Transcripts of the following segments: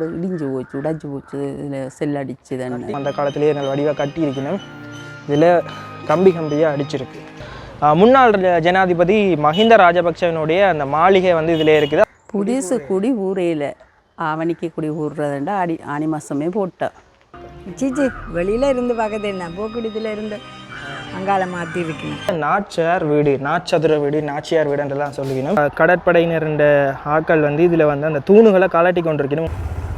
வீடு இடிஞ்சு போச்சு, உடைஞ்சு போச்சு. இதில் செல்லடிச்சு தானே அந்த காலத்திலேயே நல்ல வடிவாக கட்டி இருக்கணும். இதில் கம்பியாக அடிச்சிருக்கு. முன்னாள் ஜனாதிபதி மஹிந்த ராஜபக்சவினுடைய அந்த மாளிகை வந்து இதில் இருக்குது. புதுசு குடி ஊரையில் ஆவணிக்கு குடி ஊறுறதுண்டா ஆனி மாதமே போட்டேன். சீச்சி வெளியில் இருந்து பார்க்கறது என்ன போக்குடியில் இருந்து அங்கால மாற்றி இருக்கணும். நாச்சியார் வீடு, நாச்சதுர வீடு, நாச்சியார் வீடுன்றலாம் சொல்லிக்கணும். கடற்படையினர் ஆட்கள் வந்து இதில் வந்து அந்த தூணுகளை கலட்டி கொண்டிருக்கணும்.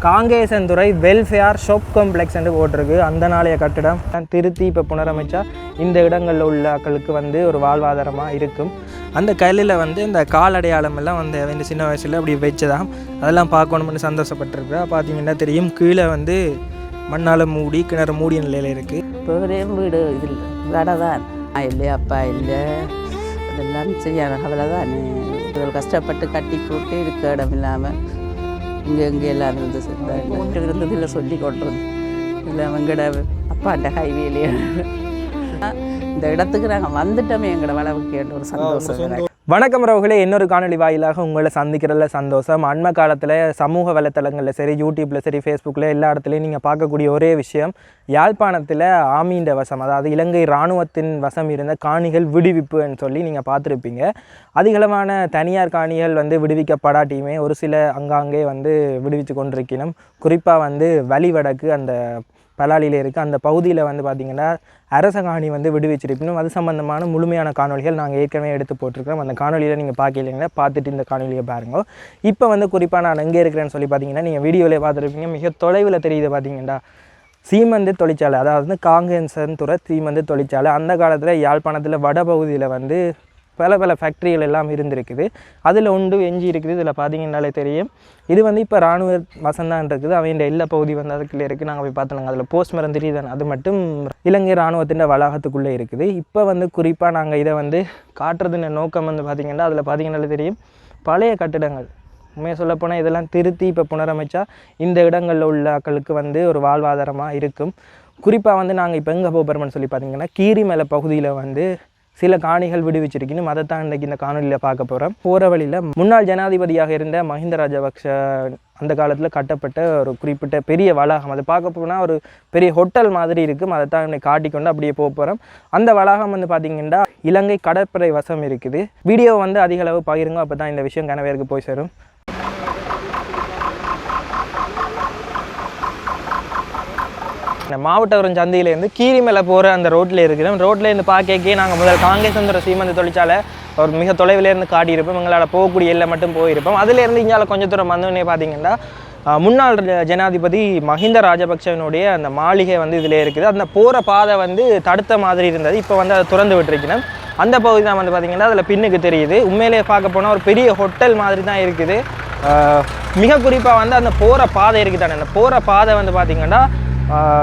காங்கேசன்துறை வெல்ஃபேர் ஷாப் காம்ப்ளெக்ஸ் என்று போட்டிருக்கு. அந்த நாளைய கட்டிடம் திருத்தி இப்போ புனரமைச்சா இந்த இடங்களில் உள்ள ஆட்களுக்கு வந்து ஒரு வாழ்வாதாரமாக இருக்கும். அந்த கல்லில் வந்து இந்த காலடையாளம் எல்லாம் வந்து இந்த சின்ன வயசில் அப்படி வச்சுதான் அதெல்லாம் பார்க்கணும்னு சந்தோஷப்பட்டிருக்கா. பார்த்தீங்கன்னா தெரியும், கீழே வந்து மண்ணால் மூடி கிணறு மூடிய நிலையில் இருக்குது. இப்போ வீடு இதில் கடை தான் இல்லையா, அப்பா இல்லை, அதெல்லாம் செய்யாத கவலை தான். கஷ்டப்பட்டு கட்டி போட்டு இருக்க இடம் இல்லாமல் இங்கே எல்லாம் இருந்ததில் சொல்லி கொண்டு இல்லை எங்கட அப்பாண்ட ஹைவேலையே இந்த இடத்துக்கு நாங்கள் வந்துட்டோமே எங்களோட வளவுக்கு கேட்ட ஒரு சந்தோஷம். வணக்கம் ரவுகளே, இன்னொரு காணொலி வாயிலாக உங்களை சந்திக்கிறதுல சந்தோஷம். அண்மை காலத்தில் சமூக வலைத்தளங்களில் சரி, யூடியூப்பில் சரி, ஃபேஸ்புக்கில் எல்லா இடத்துலையும் நீங்கள் பார்க்கக்கூடிய ஒரே விஷயம், யாழ்ப்பாணத்தில் ஆமீண்ட வசம், அதாவது இலங்கை இராணுவத்தின் வசம் இருந்த காணிகள் விடுவிப்புன்னு சொல்லி நீங்கள் பார்த்துருப்பீங்க. அதிகளவான தனியார் காணிகள் வந்து விடுவிக்கப்படாட்டியுமே ஒரு சில அங்காங்கே வந்து விடுவித்து கொண்டிருக்கணும். குறிப்பாக வந்து வலிவடக்கு அந்த பலாலியில் இருக்குது அந்த பகுதியில் வந்து பார்த்திங்கன்னா அரச காணி வந்து விடுவிச்சிருக்கணும். அது சம்பந்தமான முழுமையான காணொலிகள் நாங்கள் ஏற்கனவே எடுத்து போட்டிருக்கிறோம். அந்த காணொலியில் நீங்கள் பார்க்கலைங்களா, பார்த்துட்டு இந்த காணொலியை பாருங்க. இப்போ வந்து குறிப்பாக நான் எங்கே இருக்கிறேன்னு சொல்லி பார்த்தீங்கன்னா, நீங்கள் வீடியோவிலே பார்த்துருப்பீங்க, மிக தொலைவில் தெரியுது பார்த்தீங்கன்னா சீமந்து தொழிற்சாலை, அதாவது காங்கேசன்துறை சீமந்து தொழிற்சாலை. அந்த காலத்தில் யாழ்ப்பாணத்தில் வடபகுதியில் வந்து பல ஃபேக்ட்ரிகள் எல்லாம் இருந்திருக்குது. அதில் ஒன்று எஞ்சி இருக்குது. இதில் பார்த்தீங்கன்னாலே தெரியும், இது வந்து இப்போ இராணுவ வசந்தான் இருக்குது. அவைய எல்லா பகுதி வந்து அதுக்குள்ளே இருக்குது. நாங்கள் போய் பார்த்தோங்க, அதில் போஸ்ட் மரம் தெரியுது, அது மட்டும் இலங்கை இராணுவத்தின் வளாகத்துக்குள்ளே இருக்குது. இப்போ வந்து குறிப்பாக நாங்கள் இதை வந்து காட்டுறதுன நோக்கம் வந்து பார்த்திங்கன்னா, அதில் பார்த்தீங்கன்னாலே தெரியும் பழைய கட்டிடங்கள். உண்மையாக சொல்லப்போனால் இதெல்லாம் திருத்தி இப்போ புனரமைச்சா இந்த இடங்களில் உள்ள ஆட்களுக்கு வந்து ஒரு வாழ்வாதாரமாக இருக்கும். குறிப்பாக வந்து நாங்கள் இப்போ எங்கே போகிறோம்னு சொல்லி பார்த்தீங்கன்னா, கீரிமலை பகுதியில் வந்து சில காணிகள் விடுவிச்சிருக்கணும். அதை தான் இன்றைக்கி இந்த காணொலியில் பார்க்க போகிறோம். போகிற வழியில் முன்னாள் ஜனாதிபதியாக இருந்த மஹிந்த ராஜபக்ஷ அந்த காலத்தில் கட்டப்பட்ட ஒரு குறிப்பிட்ட பெரிய வளாகம், அதை பார்க்க போனால் ஒரு பெரிய ஹோட்டல் மாதிரி இருக்கும். அதை தான் இன்னைக்கு காட்டிக்கொண்டு அப்படியே போக போகிறோம். அந்த வளாகம் வந்து பார்த்திங்கன்னா இலங்கை கடற்படை வசம் இருக்குது. வீடியோ வந்து அதிக அளவு பகிருங்க, அப்போ தான் இந்த விஷயம் கனவேருக்கு போய் சேரும். மாவட்டவரம் சந்தையிலேருந்து கீரிமலை போகிற அந்த ரோட்டில் இருக்கிறோம். ரோட்லேருந்து பார்க்கே நாங்கள் முதல் காங்கேசன்துறை சீமந்து தொழிற்சாலை ஒரு மிக தொலைவிலேருந்து காட்டியிருப்போம். எங்களால் போகக்கூடிய எல்லை மட்டும் போயிருப்போம். அதிலேருந்து இங்கால கொஞ்சம் தூரம் வந்தோடனே பார்த்தீங்கன்னா முன்னாள் ஜனாதிபதி மஹிந்த ராஜபக்சவினுடைய அந்த மாளிகை வந்து இதிலே இருக்குது. அந்த போகிற பாதை வந்து தடுத்த மாதிரி இருந்தது. இப்போ வந்து அதை திறந்து விட்டுருக்கணும். அந்த பகுதி தான் வந்து பார்த்திங்கன்னா அதில் பின்னுக்கு தெரியுது. உண்மையிலேயே பார்க்க போனால் ஒரு பெரிய ஹோட்டல் மாதிரி தான் இருக்குது. மிக குறிப்பாக வந்து அந்த போகிற பாதை இருக்குது தானே, அந்த போகிற பாதை வந்து பார்த்திங்கன்னா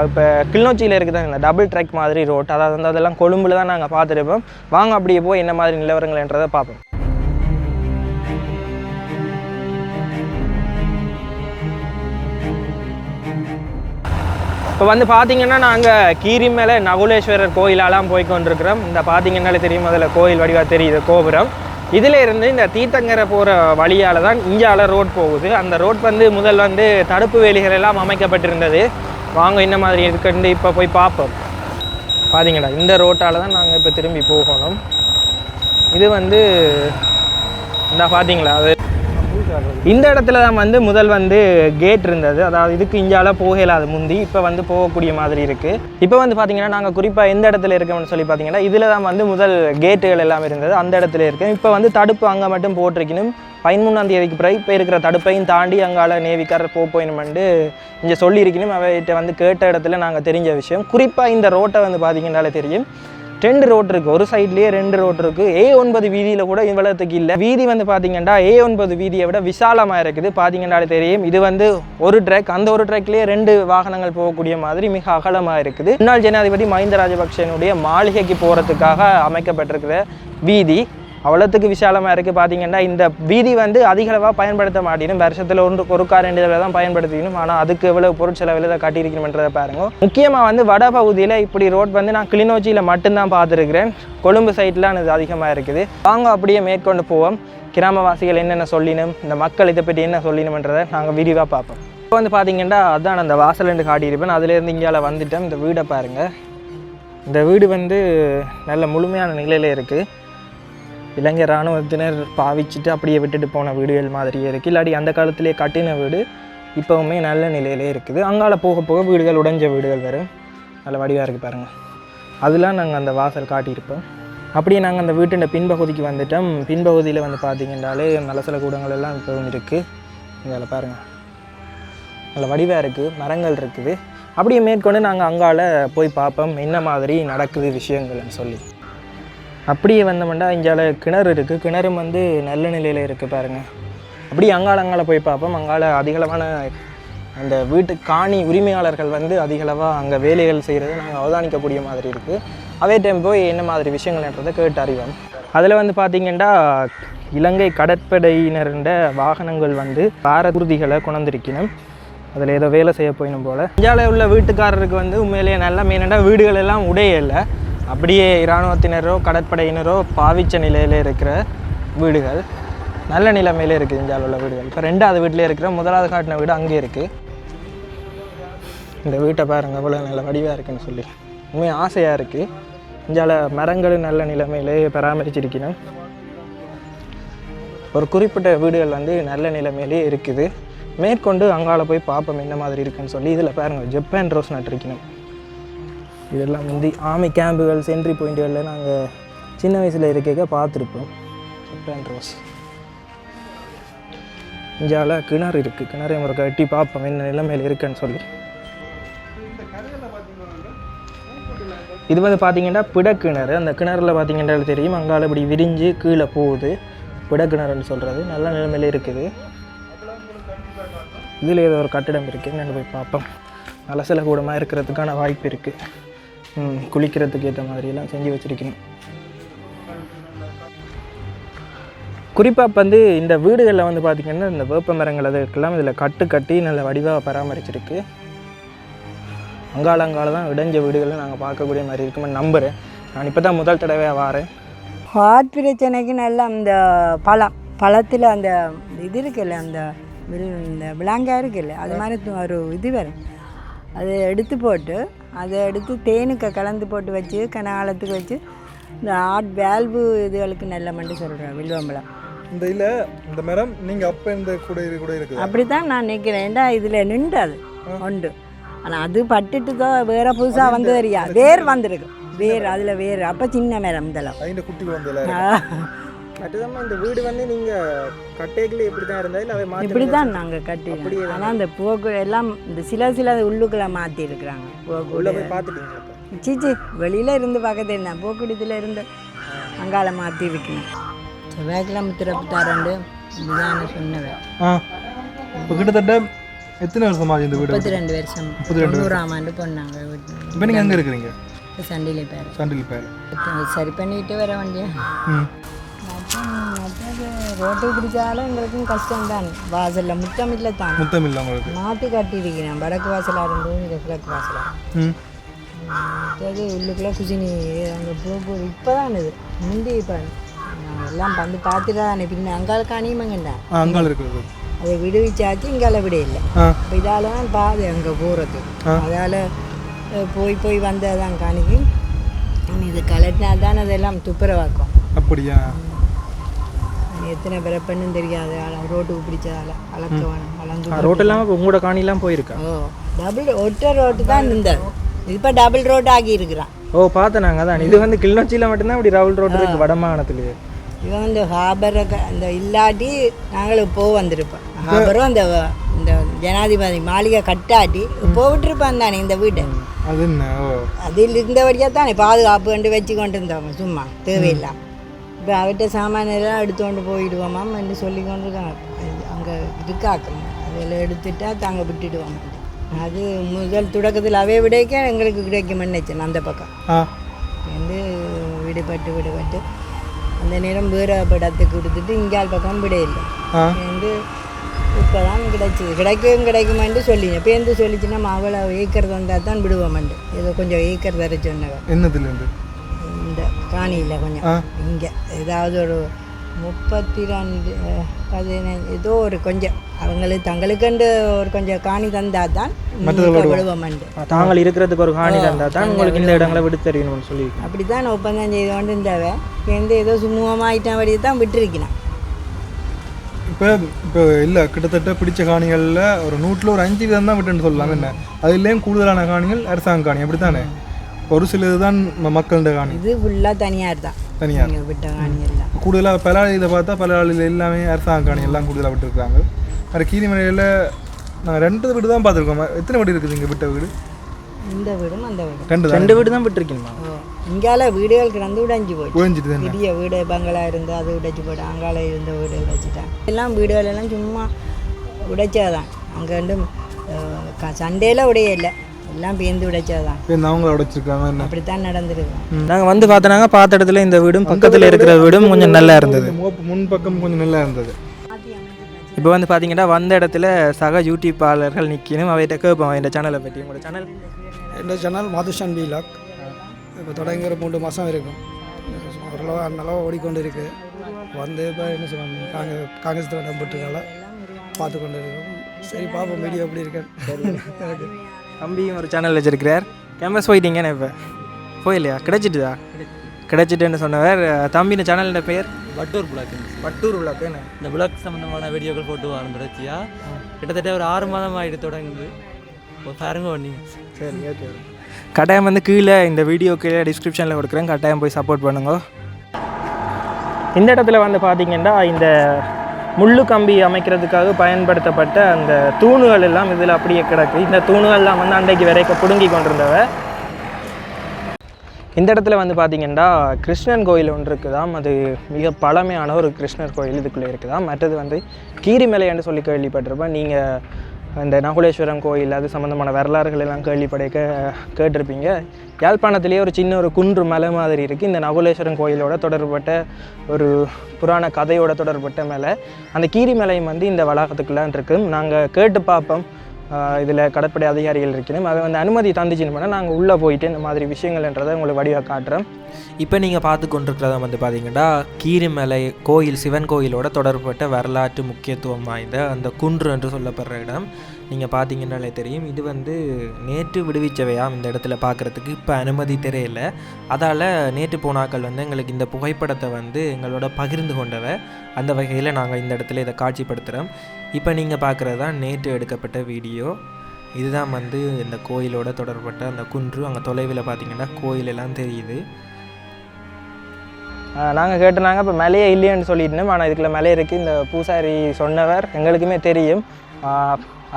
இப்போ கிளிநொச்சியில் இருக்குது இந்த டபுள் ட்ராக் மாதிரி ரோட், அதாவது வந்து அதெல்லாம் கொழும்பில் தான் நாங்கள் பார்த்துருப்போம். வாங்க அப்படியே போய் என்ன மாதிரி நிலவரங்கள்ன்றதை பார்ப்போம். இப்போ வந்து பார்த்திங்கன்னா நாங்கள் கீரிமலை நகுலேஸ்வரர் கோயிலெல்லாம் போய் கொண்டிருக்கிறோம். இந்த பார்த்திங்கன்னாலே தெரியும், அதில் கோயில் வடிவாக தெரியுது கோபுரம். இதில் இருந்து இந்த தீர்த்தங்கரை போகிற வழியால் தான் இங்கால ரோட் போகுது. அந்த ரோட் வந்து முதல் வந்து தடுப்பு வேலிகள் எல்லாம் அமைக்கப்பட்டிருந்தது. வாங்க என்ன மாதிரி இருக்குன்னு இப்போ போய் பார்ப்போம். பார்த்தீங்களா, இந்த ரோட்டால் தான் நாங்கள் இப்போ திரும்பி போகணும். இது வந்து இந்த பார்த்தீங்களா, அது இந்த இடத்துல தான் வந்து முதல் வந்து கேட் இருந்தது. அதாவது இதுக்கு இங்கால போகலாது முந்தி, இப்போ வந்து போகக்கூடிய மாதிரி இருக்குது. இப்போ வந்து பார்த்திங்கன்னா நாங்கள் குறிப்பாக எந்த இடத்துல இருக்கோம்னு சொல்லி பார்த்தீங்கன்னா, இதில் தான் வந்து முதல் கேட்டுகள் எல்லாம் இருந்தது. அந்த இடத்துல இருக்குது. இப்போ வந்து தடுப்பு அங்கே மட்டும் போட்டிருக்கணும். 13ஆம் தேதிக்கு பிறகு இப்போ இருக்கிற தடுப்பையும் தாண்டி அங்கால நேவிக்காரர் போயினுமெண்டு இங்கே சொல்லியிருக்கணும். அவைகிட்ட வந்து கேட்ட இடத்துல நாங்கள் தெரிஞ்ச விஷயம். குறிப்பாக இந்த ரோட்டை வந்து பார்த்திங்கன்னாலே தெரியும், 2 ரோட் இருக்குது. ஒரு சைட்லேயே 2 ரோட் இருக்குது. A9 வீதியில் கூட இவ்வளோத்துக்கு இல்லை. வீதி வந்து பார்த்திங்கன்னா A9 வீதியை விட விசாலமாக இருக்குது. பார்த்திங்கன்னாலே தெரியும், இது வந்து ஒரு ட்ராக், அந்த ஒரு ட்ராக்லேயே 2 வாகனங்கள் போகக்கூடிய மாதிரி மிக அகலமாக இருக்குது. முன்னாள் ஜனாதிபதி மஹிந்த ராஜபக்சனுடைய மாளிகைக்கு போகிறதுக்காக அமைக்கப்பட்டிருக்கிற வீதி அவ்வளோத்துக்கு விசாலமாக இருக்குது. பார்த்திங்கன்னா இந்த வீதி வந்து அதிகளவாக பயன்படுத்த மாட்டேனும். வருஷத்தில் ஒரு கார் 2 தடவை தான் பயன்படுத்திக்கணும். ஆனால் அதுக்கு எவ்வளோ பொருட்செலவில் இதை காட்டியிருக்கணுன்றதை பாருங்க. முக்கியமாக வந்து வட பகுதியில் இப்படி ரோட் வந்து நான் கிளிநொச்சியில் மட்டும்தான் பார்த்துருக்கிறேன். கொழும்பு சைட்லாம் இது அதிகமாக இருக்குது. வாங்க அப்படியே மேற்கொண்டு போவோம். கிராமவாசிகள் என்னென்ன சொல்லினும், இந்த மக்கள் இதை பற்றி என்ன சொல்லினும்ன்றதை நாங்கள் விரிவாக பார்ப்போம். இப்போ வந்து பார்த்தீங்கன்னா அதான் அந்த வாசல் காட்டியிருப்பேன். அதுலேருந்து இங்கே வந்துட்டேன். இந்த வீடை பாருங்கள். இந்த வீடு வந்து நல்ல முழுமையான நிலையில் இருக்குது. இலங்கை இராணுவத்தினர் பாவிச்சுட்டு அப்படியே விட்டுட்டு போன வீடுகள் மாதிரியே இருக்குது. இல்லாட்டி அந்த காலத்திலே கட்டின வீடு இப்போவுமே நல்ல நிலையிலே இருக்குது. அங்கால போக போக வீடுகள் உடைஞ்ச வீடுகள் வரும். நல்ல வடிவாக இருக்குது பாருங்கள். அதெல்லாம் நாங்கள் அந்த வாசல் காட்டியிருப்போம். அப்படியே நாங்கள் அந்த வீட்டின் பின்பகுதிக்கு வந்துட்டோம். பின்பகுதியில் வந்து பார்த்திங்கன்னாலே நல்ல சில கூடங்கள் எல்லாம் இப்போவும் இருக்குது. இதில் பாருங்கள் நல்ல வடிவாக இருக்குது, மரங்கள் இருக்குது. அப்படியே மேற்கொண்டு நாங்கள் அங்கால போய் பார்ப்போம் என்ன மாதிரி நடக்குது விஷயங்கள்னு சொல்லி. அப்படியே வந்தோம்னா இங்கால கிணறு இருக்குது. கிணறும் வந்து நல்ல நிலையில் இருக்குது பாருங்கள். அப்படியே அங்கால போய் பார்ப்போம். அங்கால அதிகளவான அந்த வீட்டு காணி உரிமையாளர்கள் வந்து அதிகளவாக அங்கே வேலைகள் செய்கிறது நாங்கள் அவதானிக்கக்கூடிய மாதிரி இருக்குது. அதே டைம் போய் என்ன மாதிரி விஷயங்கள்ன்றதை கேட்டு அறிவோம். அதில் வந்து பார்த்திங்கன்னா இலங்கை கடற்படையினருண்ட வாகனங்கள் வந்து பாரதூர்திகளை கொண்டிருக்கணும். அதில் ஏதோ வேலை செய்ய போயிடும் போல். இந்தியாவில் உள்ள வீட்டுக்காரருக்கு வந்து உண்மையிலேயே நல்லா மெயினாக வீடுகள் எல்லாம் உடைய இல்லை. அப்படியே இராணுவத்தினரோ கடற்படையினரோ பாவிச்ச நிலையில் இருக்கிற வீடுகள் நல்ல நிலைமையிலே இருக்குது இந்தியாவில் உள்ள வீடுகள். இப்போ 2வது வீட்டிலே இருக்கிற 1வது காட்டின வீடு அங்கே இருக்குது. இந்த வீட்டை பாருங்கள் அவ்வளோ நல்ல வடிவாக இருக்குன்னு சொல்லி உண்மையாக ஆசையாக இருக்குது. இந்தியாவில் மரங்கள் நல்ல நிலைமையிலே பராமரிச்சிருக்கணும். ஒரு குறிப்பிட்ட வீடுகள் வந்து நல்ல நிலைமையிலே இருக்குது. மேற்கொண்டு அங்கால போய் பார்ப்போம் என்ன மாதிரி இருக்குன்னு சொல்லி. இதில் பாருங்கள் ஜப்பான் ரோஸ் நட்டிருக்கணும். இதெல்லாம் வந்து ஆர்மி கேம்புகள் சென்ட்ரி பாயிண்ட்டுகளில் நாங்கள் சின்ன வயசில் இருக்க பார்த்துருப்போம். Japan rose. இந்தியாவில் கிணறு இருக்குது. கிணறு ஒரு கட்டி பார்ப்போம் என்ன நிலைமையில் இருக்குன்னு சொல்லி. இது வந்து பார்த்திங்கன்னா பிடக்கிணறு. அந்த கிணறுல பார்த்திங்கன்னா தெரியும் அங்கால இப்படி விரிஞ்சு கீழே போகுது. பிடக்கிணறுன்னு சொல்கிறது நல்ல நிலைமையில் இருக்குது. இதில் ஏதோ ஒரு கட்டிடம் இருக்குது. நான் போய் பார்ப்போம். நல்ல சில கூடமாக இருக்கிறதுக்கான வாய்ப்பு இருக்குது. குளிக்கிறதுக்கு ஏற்ற மாதிரியெல்லாம் செஞ்சு வச்சுருக்கணும். குறிப்பாக வந்து இந்த வீடுகளில் வந்து பார்த்திங்கன்னா இந்த வேப்ப மரங்கள் அதுக்கெல்லாம் இதில் கட்டி நல்ல வடிவாக பராமரிச்சிருக்கு. அங்கால தான் இடைஞ்ச வீடுகளை நாங்கள் பார்க்கக்கூடிய மாதிரி இருக்குன்னு நம்புகிறேன். நான் இப்போ தான் முதல் தடவையாக வாரேன். ஹார்ட் பிரச்சனைக்கு நல்லா அந்த பழத்தில் அந்த இது இருக்குல்ல, அந்த இந்த விளாங்காய் இருக்குல்ல, அது மாதிரி ஒரு இது வரும். அதை எடுத்து போட்டு அதை எடுத்து தேனுக்கு கலந்து போட்டு வச்சு கனகாலத்துக்கு வச்சு இந்த ஹார்ட் வேல்வு இதுகளுக்கு நல்ல மண்டு சொல்கிறேன். வில்வம்பழம் இந்த மரம் நீங்கள் அப்போ இந்த கூட இருக்குது அப்படி தான் நான் நினைக்கிறேன். ஏன்டா இதில் நின்று அது உண்டு. ஆனால் அது பட்டுட்டு தான் வேறு புதுசாக வந்து தெரியா வேர் வந்திருக்கு. வேர் அதில் வேர் அப்போ சின்ன மரம் இதெல்லாம் குட்டி வந்து அதுதான் இந்த வீடு வந்து நீங்கள் கட்டைகளே இப்படி தான் இருந்தால் இல்லை இப்படி தான் நாங்கள் கட்டி. ஆனால் அந்த போக்கு எல்லாம் இந்த சில உள்ளுக்குள்ளே மாற்றி இருக்கிறாங்க. உள்ள போய் பார்த்துட்டீங்க? சீச்சி வெளியில் இருந்து பார்க்கறது என்ன போக்குடித்தில் இருந்து அங்கால மாற்றி இருக்கணும். செவ்வாய்க்கிழமை திறப்புத்தாரண்டு இதுதான் சொன்னவன். இப்போ கிட்டத்தட்ட எத்தனை வருஷமாக இந்த வீடு? 32 வருஷம். 90ஆம் ஆண்டு போனாங்க வீட்டு. இப்போ நீங்கள் எங்கே இருக்கிறீங்க? சண்டிலி பேர் சரி பண்ணிட்டு வர வேண்டிய. ரோட்டு பிடிச்சாலும் எங்களுக்கும் கஷ்டம்தான். வாசலில் முத்தமில்லை தான். முத்தமில்லை உங்களுக்கு மாற்றி கட்டியிருக்கிறேன். வடக்கு வாசலாக இருந்தது இங்கே கிழக்கு வாசலாக. அது உள்ளுக்குள்ளே குசினி அங்கே போக்கு இப்போ தான் இது முந்தி. இப்போ நாங்கள் எல்லாம் வந்து பார்த்துட்டு தானே பின்ன அங்கால காணியுமாங்கண்டா அங்கால இருக்கிறது அதை விடுவிச்சாச்சு. இங்கால விட இல்லை. இப்போ இதால் தான் பாது அங்கே போகிறது. அதால் போய் வந்தால் காணிக்கு இது கலட்டினா தான் அதெல்லாம் துப்புரவாக்கும். அப்படியா? எத்தனை பேரை பெண்ணும் தெரியாது. ரோட்டுக்கு பிடிச்சதால அளக்க வேணும். வளர்ந்து ரோட்டெல்லாம் உங்களோட காணிலாம் போயிருக்கா? டபுள் ஒற்றை ரோட்டு தான் இருந்தது. இப்போ டபுள் ரோடு ஆகி இருக்கிறான். பார்த்தேன் நாங்கள் தான். இது வந்து கிளிநொச்சியில் மட்டும்தான் இப்படி டபுள் ரோடு இருக்குது வடமாகாணத்துலேயே. இவன் வந்து ஹாபரை அந்த இல்லாட்டி நாங்களும் போக வந்திருப்போம். ஹாபரும் அந்த இந்த ஜனாதிபதி மாளிகை கட்டாட்டி போவிட்டுருப்பான் தானே இந்த வீட்டை. அது என்ன அதில் இருந்தபடியாக தானே பாதுகாப்பு கண்டு வச்சு கொண்டு இருந்தவங்க சும்மா தேவையில்லாம். இப்போ அவர்கிட்ட சாமானெல்லாம் எடுத்து கொண்டு போயிடுவோமாம் என்று சொல்லி கொண்டு அங்கே இருக்காக்கணும். அதில் எடுத்துட்டா தாங்க விட்டுடுவாங்க. அது முதல் தொடக்கத்தில் அவை விடைக்க எங்களுக்கு கிடைக்குமென்னு நினச்சேன். அந்த பக்கம் வந்து விடுபட்டு அந்த நேரம் வேறு படத்துக்கு கொடுத்துட்டு இங்கால் பக்கம் விட இல்லை வந்து இப்போ தான் கிடைக்குமென்று சொல்லிங்க. இப்போ எந்த சொல்லிச்சுன்னா அவ்வளோ ஏக்கர் வந்தால் தான் விடுவோமெண்டு. ஏதோ கொஞ்சம் ஏக்கர் தர சொன்னவன். என்னதுலேருந்து? இந்த காணியில் கொஞ்சம் இங்கே ஏதாவது ஒரு 32 15 ஏதோ ஒரு கொஞ்சம் அவங்களுக்கு தங்களுக்குண்டு ஒரு கொஞ்சம் காணி தந்தால் தான் விடுவோம்ண்டு. தாங்கள் இருக்கிறதுக்கு ஒரு காணி தந்தால் தான் உங்களுக்கு இந்த இடங்களை விட்டு தெரியணும்னு சொல்லி அப்படி தான் ஒப்பந்தம் செய்து கொண்டு இருந்தவ சேர்ந்து ஏதோ சுமூகமாயிட்டபடி தான் விட்டுருக்கணும். இப்போ இல்லை கிட்டத்தட்ட பிடிச்ச காணிகளில் ஒரு 100ல் ஒரு 5% தான் விட்டுன்னு சொல்லலாம். என்ன அதுலேயும் கூடுதலான காணிகள் அரசாங்க காணி அப்படி தானே? ஒரு சிலது தான் மக்கள்கிட்ட காணி. இது ஃபுல்லாக தனியார் தான், தனியார் விட்ட காணி எல்லாம். கூடுதலாக பலாளியில் பார்த்தா பலாளியில் எல்லாமே அரசாங்க காணி எல்லாம் கூடுதலாக விட்டுருக்காங்க. வேறு கீரிமலையில் நாங்கள் 2 வீடு தான் பார்த்துருக்கோம். எத்தனை வீடு இருக்குது இங்கே விட்ட வீடு? இந்த வீடும் அந்த வீடும் 2 வீடு தான் விட்டுருக்கீங்களா? இங்கால வீடுகள் கிடந்து உடைஞ்சி போய் உடைஞ்சிட்டு தான் பெரிய வீடு பங்களா இருந்து அது உடைச்சி போய்ட்டு அங்கால இருந்த வீடு உடைச்சிட்டான். எல்லாம் வீடுகள் எல்லாம் சும்மா உடைச்சாதான். அங்கே வந்து சண்டையில் உடைய இல்லை, எல்லாம் பேர்ந்து உடைச்சாதான். அவங்கள உடைச்சிருக்காங்க. அப்படித்தான் நடந்துருக்கோம். நாங்கள் வந்து பார்த்தோன்னாங்க பார்த்த இடத்துல இந்த வீடும் பக்கத்தில் இருக்கிற வீடும் கொஞ்சம் நல்லா இருந்தது. முன்பக்கம் கொஞ்சம் நல்லா இருந்தது. இப்போ வந்து பார்த்தீங்கன்னா வந்த இடத்துல சக யூடியூப்பாளர்கள் நிற்கணும். அவைகிட்ட கேட்போம் இந்த சேனலை பற்றி. உங்களோட சேனல்? இந்த சேனல் மாதுஷான் வீலாக். இப்போ தொடங்கி ஒரு 3 மாதம் இருக்கும். ஓரளவு நல்லா ஓடிக்கொண்டு இருக்குது. வந்து இப்போ என்ன சொல்லுவாங்க காங்கிரஸ் இடம்பெற்றுக்கால பார்த்து கொண்டு இருக்கோம். சரி பார்ப்போம் வீடியோ எப்படி இருக்கேன். தம்பியும் ஒரு சேனல் வச்சுருக்கிறார். கேம்பஸ் போயிட்டீங்கன்னு இப்போ போயில்லையா? கிடைச்சிட்டுதா? கிடைச்சிட்டுன்னு சொன்னவர். தம்பின சேனலோட பேர் வட்டூர் பிளாக். வட்டூர் பிளாக். என்ன இந்த பிளாக் சம்மந்தமான வீடியோக்கள் போட்டு வரும் தொடர்ச்சியாக. கிட்டத்தட்ட ஒரு 6 மாதம் ஆகிட்டு தொடங்குது. பாருங்க பண்ணி. சரி, ஓகே. கட்டாயம் வந்து கீழே இந்த வீடியோ கீழே டிஸ்கிரிப்ஷனில் கொடுக்குறேன். கட்டாயம் போய் சப்போர்ட் பண்ணுங்க. இந்த இடத்துல வந்து பார்த்திங்கன்னா இந்த முள்ளு கம்பி அமைக்கிறதுக்காக பயன்படுத்தப்பட்ட அந்த தூணுகள் எல்லாம் இதில் அப்படியே கிடக்கு. இந்த தூணுகள்லாம் வந்து அன்றைக்கு வரைக்கும் பிடுங்கி கொண்டிருந்தவ. இந்த இடத்துல வந்து பார்த்திங்கன்னா கிருஷ்ணன் கோயில் ஒன்று இருக்குதாம். அது மிக பழமையான ஒரு கிருஷ்ணர் கோயில் இதுக்குள்ளே இருக்குதாம். மற்றது வந்து கீரிமலைன்னு சொல்லி கேள்விப்பட்டிருப்பேன். நீங்கள் இந்த நகுலேஸ்வரம் கோயில் அது சம்மந்தமான வரலாறுகள் எல்லாம் கேட்டிருப்பீங்க. யாழ்ப்பாணத்திலேயே ஒரு சின்ன ஒரு குன்று மலை மாதிரி இருக்குது. இந்த நகுலேஸ்வரம் கோயிலோட தொடர்பட்ட ஒரு புராண கதையோட தொடர்பட்ட மலை. அந்த கீரிமலையும் வந்து இந்த வளாகத்துக்குள்ளான் இருக்குது. நாங்கள் கேட்டு பார்ப்போம். இதில் கடற்படை அதிகாரிகள் இருக்கணும். அதை வந்து அனுமதி தந்துச்சுன்னு பண்ணால் நாங்கள் உள்ளே போயிட்டு இந்த மாதிரி விஷயங்கள்ன்றதை உங்களுக்கு வடிவாக காட்டுறோம். இப்போ நீங்கள் பார்த்து கொண்டிருக்கிறத வந்து பார்த்தீங்கன்னா கீரிமலை கோயில், சிவன் கோயிலோட தொடர்பட்ட வரலாற்று முக்கியத்துவம் வாய்ந்த அந்த குன்று என்று சொல்லப்படுற இடம். நீங்கள் பார்த்தீங்கன்னாலே தெரியும். இது வந்து நேற்று விடுவிச்சவையாம் இந்த இடத்துல பார்க்குறதுக்கு. இப்போ அனுமதி தெரியல. அதால் நேற்று போனாக்கள் வந்து எங்களுக்கு இந்த புகைப்படத்தை வந்து எங்களோட பகிர்ந்து கொண்டவை. அந்த வகையில் நாங்கள் இந்த இடத்துல இதை காட்சிப்படுத்துகிறோம். இப்போ நீங்கள் பார்க்குறது தான் நேற்று எடுக்கப்பட்ட வீடியோ. இதுதான் வந்து இந்த கோயிலோட தொடர்பட்ட அந்த குன்று. அங்கே தொலைவில் பார்த்தீங்கன்னா கோயிலெல்லாம் தெரியுது. நாங்கள் கேட்டோனாங்க இப்போ மலையே இல்லைன்னு சொல்லிட்டோம். ஆனால் இதுக்குள்ள மலை இருக்குது. இந்த பூசாரி சொன்னவர் எங்களுக்குமே தெரியும்.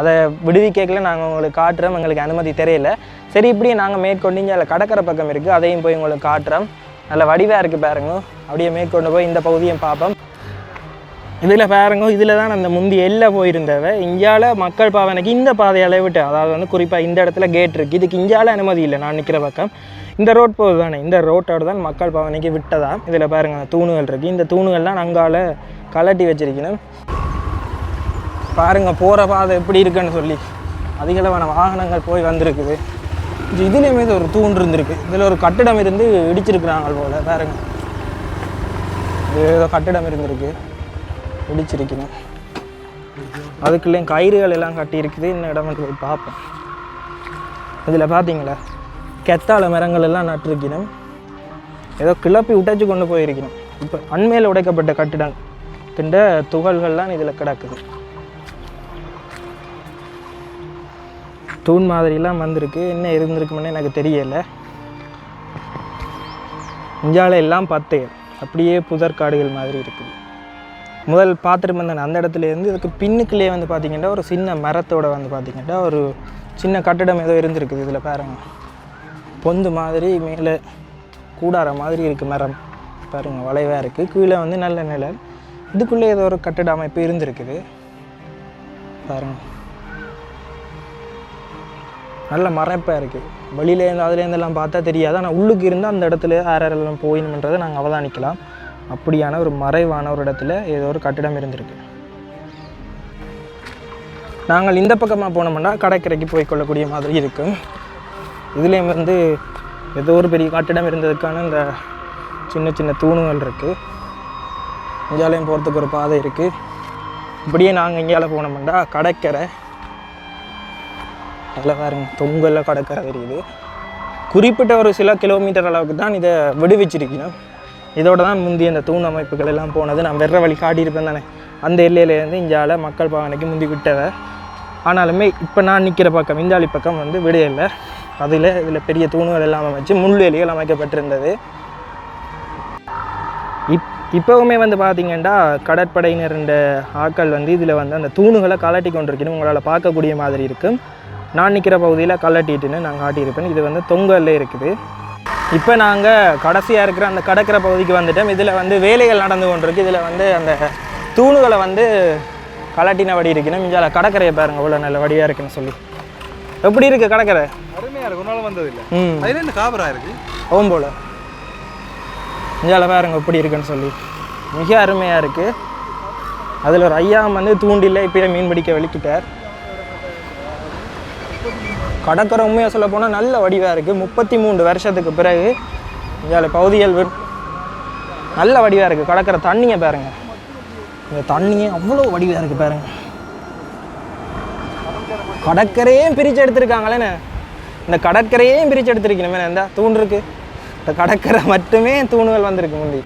அதை விடுவிக்கல நாங்கள் உங்களுக்கு காட்டுறோம். எங்களுக்கு அனுமதி தெரியல. சரி, இப்படியே நாங்கள் மேற்கொண்டு இங்கே அதில் கடற்கரை பக்கம் இருக்குது, அதையும் போய் உங்களுக்கு காட்டுறோம். நல்ல வடிவாக இருக்குது பாருங்க. அப்படியே மேற்கொண்டு போய் இந்த பகுதியை பார்ப்போம். இதில் பாருங்க, இதில் தான் அந்த முந்தி எல்லாம் போயிருந்தவ. இந்தியாவில் மக்கள் பாவனைக்கு இந்த பாதையால் விட்டு, அதாவது வந்து குறிப்பாக இந்த இடத்துல கேட் இருக்குது. இதுக்கு இந்தியாவில் அனுமதி இல்லை. நான் நிற்கிற பக்கம் இந்த ரோட் போகுது தானே, இந்த ரோட்டோடு தான் மக்கள் பாவனைக்கு விட்டதான். இதில் பாருங்கள் தூணுகள் இருக்குது. இந்த தூணுகள்லாம் அங்கால கலட்டி வச்சிருக்கணும். பாருங்கள் போகிற பாதை எப்படி இருக்குன்னு சொல்லி அதிகளவான வாகனங்கள் போய் வந்திருக்குது. இதுலேயுமே ஒரு தூண் இருந்திருக்கு. இதில் ஒரு கட்டிடம் இருந்து இடிச்சிருக்கிறாங்க போல். பாருங்கள், ஏதோ கட்டிடம் இருந்திருக்கு, இடிச்சிருக்கணும். அதுக்குள்ளேயும் கயிறுகள் எல்லாம் கட்டி இருக்குது. இந்த இடம் வந்து போய் பார்ப்போம். இதில் பார்த்தீங்களா கெத்தாழ மரங்கள் எல்லாம் நட்டிருக்கணும். ஏதோ கிளப்பி உடைச்சி கொண்டு போயிருக்கணும். இப்போ அண்மையில் உடைக்கப்பட்ட கட்டிடம் திண்ட துகள்கள்லாம் இதில் கிடக்குது. தூண் மாதிரிலாம் வந்திருக்கு. என்ன இருந்திருக்குன்னு எனக்கு தெரியலை. இஞ்சால எல்லாம் பத்தையல் அப்படியே புதற்காடுகள் மாதிரி இருக்குது. முதல் பார்த்துட்டு வந்தேன் அந்த இடத்துலேருந்து இதுக்கு பின்னுக்குள்ளேயே வந்து பார்த்திங்கன்னா ஒரு சின்ன மரத்தோடு வந்து பார்த்திங்கன்னா ஒரு சின்ன கட்டிடம் ஏதோ இருந்திருக்குது. இதில் பாருங்கள் பொந்து மாதிரி மேலே கூடார மாதிரி இருக்குது மரம். பாருங்கள் வளைவாக இருக்குது. கீழே வந்து நல்ல நிழல். இதுக்குள்ளே ஏதோ ஒரு கட்டிட அமைப்பு இருந்திருக்குது. பாருங்கள் நல்ல மறைப்பாக இருக்குது. வெளியிலேருந்து அதுலேருந்தெல்லாம் பார்த்தா தெரியாது. ஆனால் உள்ளுக்கு இருந்தால் அந்த இடத்துல யாரெல்லாம் போயினுன்றதை நாங்கள் அவதானிக்கலாம். அப்படியான ஒரு மறைவான ஒரு இடத்துல ஏதோ ஒரு கட்டிடம் இருந்திருக்கு. நாங்கள் இந்த பக்கமாக போனோம்னா கடற்கரைக்கு போய் கொள்ளக்கூடிய மாதிரி இருக்கும். இதுலேயும் வந்து ஏதோ ஒரு பெரிய கட்டிடம் இருந்ததுக்கான இந்த சின்ன சின்ன தூணுகள் இருக்குது. இங்கேயாலையும் போகிறதுக்கு ஒரு பாதை இருக்குது. இப்படியே நாங்கள் இங்கேயால போனோம்னா கடற்கரை அதில் பாருங்க தொங்கல்ல கடற்கரை தெரியுது. குறிப்பிட்ட ஒரு சில கிலோமீட்டர் அளவுக்கு தான் இதை விடுவிச்சிருக்கணும். இதோட தான் முந்தி அந்த தூண் அமைப்புகள் எல்லாம் போனது. நான் வெற வழி காட்டியிருப்பேன் தானே, அந்த எல்லையிலேருந்து இந்தியாவில் மக்கள் பாவனைக்கு முந்தி விட்டதை. ஆனாலுமே இப்போ நான் நிற்கிற பக்கம் இந்தியாளி பக்கம் வந்து விடையில்லை. இதில் பெரிய தூணுகள் எல்லாம் வச்சு முள்வேலிகள் அமைக்கப்பட்டிருந்தது. இப்போவுமே வந்து பார்த்திங்கன்னா கடற்படையினர் ஆட்கள் வந்து இதில் வந்து அந்த தூணுகளை கலட்டி கொண்டிருக்கணும். உங்களால் பார்க்கக்கூடிய மாதிரி இருக்கும். நான் நிற்கிற பகுதியில் கலட்டிட்டுன்னு நான் காட்டியிருப்பேன். இது வந்து தொங்கல்ல இருக்குது. இப்போ நாங்கள் கடைசியாக இருக்கிற அந்த கடற்கரை பகுதிக்கு வந்துட்டோம். இதில் வந்து வேலைகள் நடந்து கொண்டிருக்கு. இதில் வந்து அந்த தூணுகளை வந்து கலட்டின வடி இருக்கணும். இங்கே கடற்கரையை பாருங்க அவ்வளோ நல்ல வடியாக இருக்குன்னு சொல்லி. எப்படி இருக்குது கடற்கரை? அருமையாக இருக்கும். ஒரு நாள் வந்ததில்லை. அதில் என்ன காபரா இருக்குது ஓம் போல் இங்கே பாருங்க எப்படி இருக்குன்னு சொல்லி மிக அருமையாக இருக்குது. அதில் ஒரு ஐயா வந்து தூண்டில் இப்போ மீன் பிடிக்க வெளிக்கிட்டார். கடற்கரை உண்மையாக சொல்ல போனால் நல்ல வடிவாக இருக்குது. 33 வருஷத்துக்கு பிறகு இங்கே பகுதிகள் நல்ல வடிவாக இருக்குது. கடற்கரை தண்ணியை பாருங்கள், இந்த தண்ணியே அவ்வளோ வடிவாக இருக்குது பாருங்கள். கடற்கரையும் பிரித்து எடுத்துருக்காங்களேண்ணே, இந்த கடற்கரையும் பிரித்து எடுத்துருக்கணுமே. இந்த தூண் இருக்குது, இந்த கடற்கரை மட்டுமே தூணுகள் வந்திருக்கு முந்தி.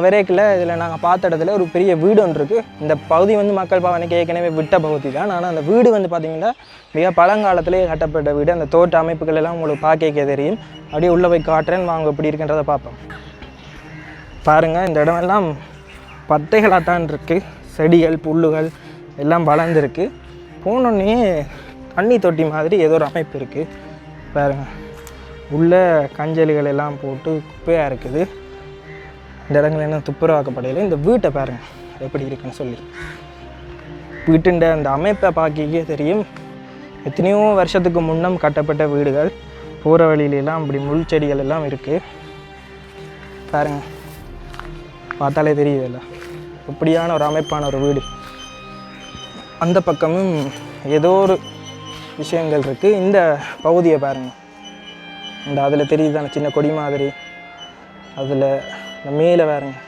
விரைக்கில் இதில் நாங்கள் பார்த்த இடத்துல ஒரு பெரிய வீடு ஒன்று இருக்குது. இந்த பகுதி வந்து மக்கள் பாவனைக்கு ஏற்கனவே விட்ட பகுதி தான். ஆனால் அந்த வீடு வந்து பார்த்திங்கன்னா மிக பழங்காலத்திலேயே கட்டப்பட்ட வீடு. அந்த தோட்ட அமைப்புகள் எல்லாம் உங்களுக்கு பார்க்க தெரியும். அப்படியே உள்ளே போய் காட்டுறேன்னு வாங்க எப்படி இருக்குன்றதை பார்ப்போம். பாருங்கள், இந்த இடமெல்லாம் பத்தைகளாக தான் இருக்குது. செடிகள் புல்லுகள் எல்லாம் வளர்ந்துருக்கு. போனோடனே தண்ணி தொட்டி மாதிரி ஏதோ ஒரு அமைப்பு இருக்குது பாருங்கள். உள்ளே கஞ்சலிகள் எல்லாம் போட்டு குப்பையாக இருக்குது. இந்த இடங்கள் என்ன துப்புரவாக்கப்படையில். இந்த வீட்டை பாருங்கள் எப்படி இருக்குன்னு சொல்லி. வீட்டுண்ட அந்த அமைப்பை பார்க்கவே தெரியும். எத்தனையோ வருஷத்துக்கு முன்னம் கட்டப்பட்ட வீடுகள். போகிற வழியிலெல்லாம் அப்படி முள் செடிகள் எல்லாம் இருக்குது பாருங்கள். பார்த்தாலே தெரியுதில்ல இப்படியான ஒரு அமைப்பான ஒரு வீடு. அந்த பக்கமும் ஏதோ ஒரு விஷயங்கள் இருக்குது. இந்த பகுதியை பாருங்கள், இந்த அதில் தெரியுதான சின்ன கொடி மாதிரி. அதில் இந்த மேலே பாருங்க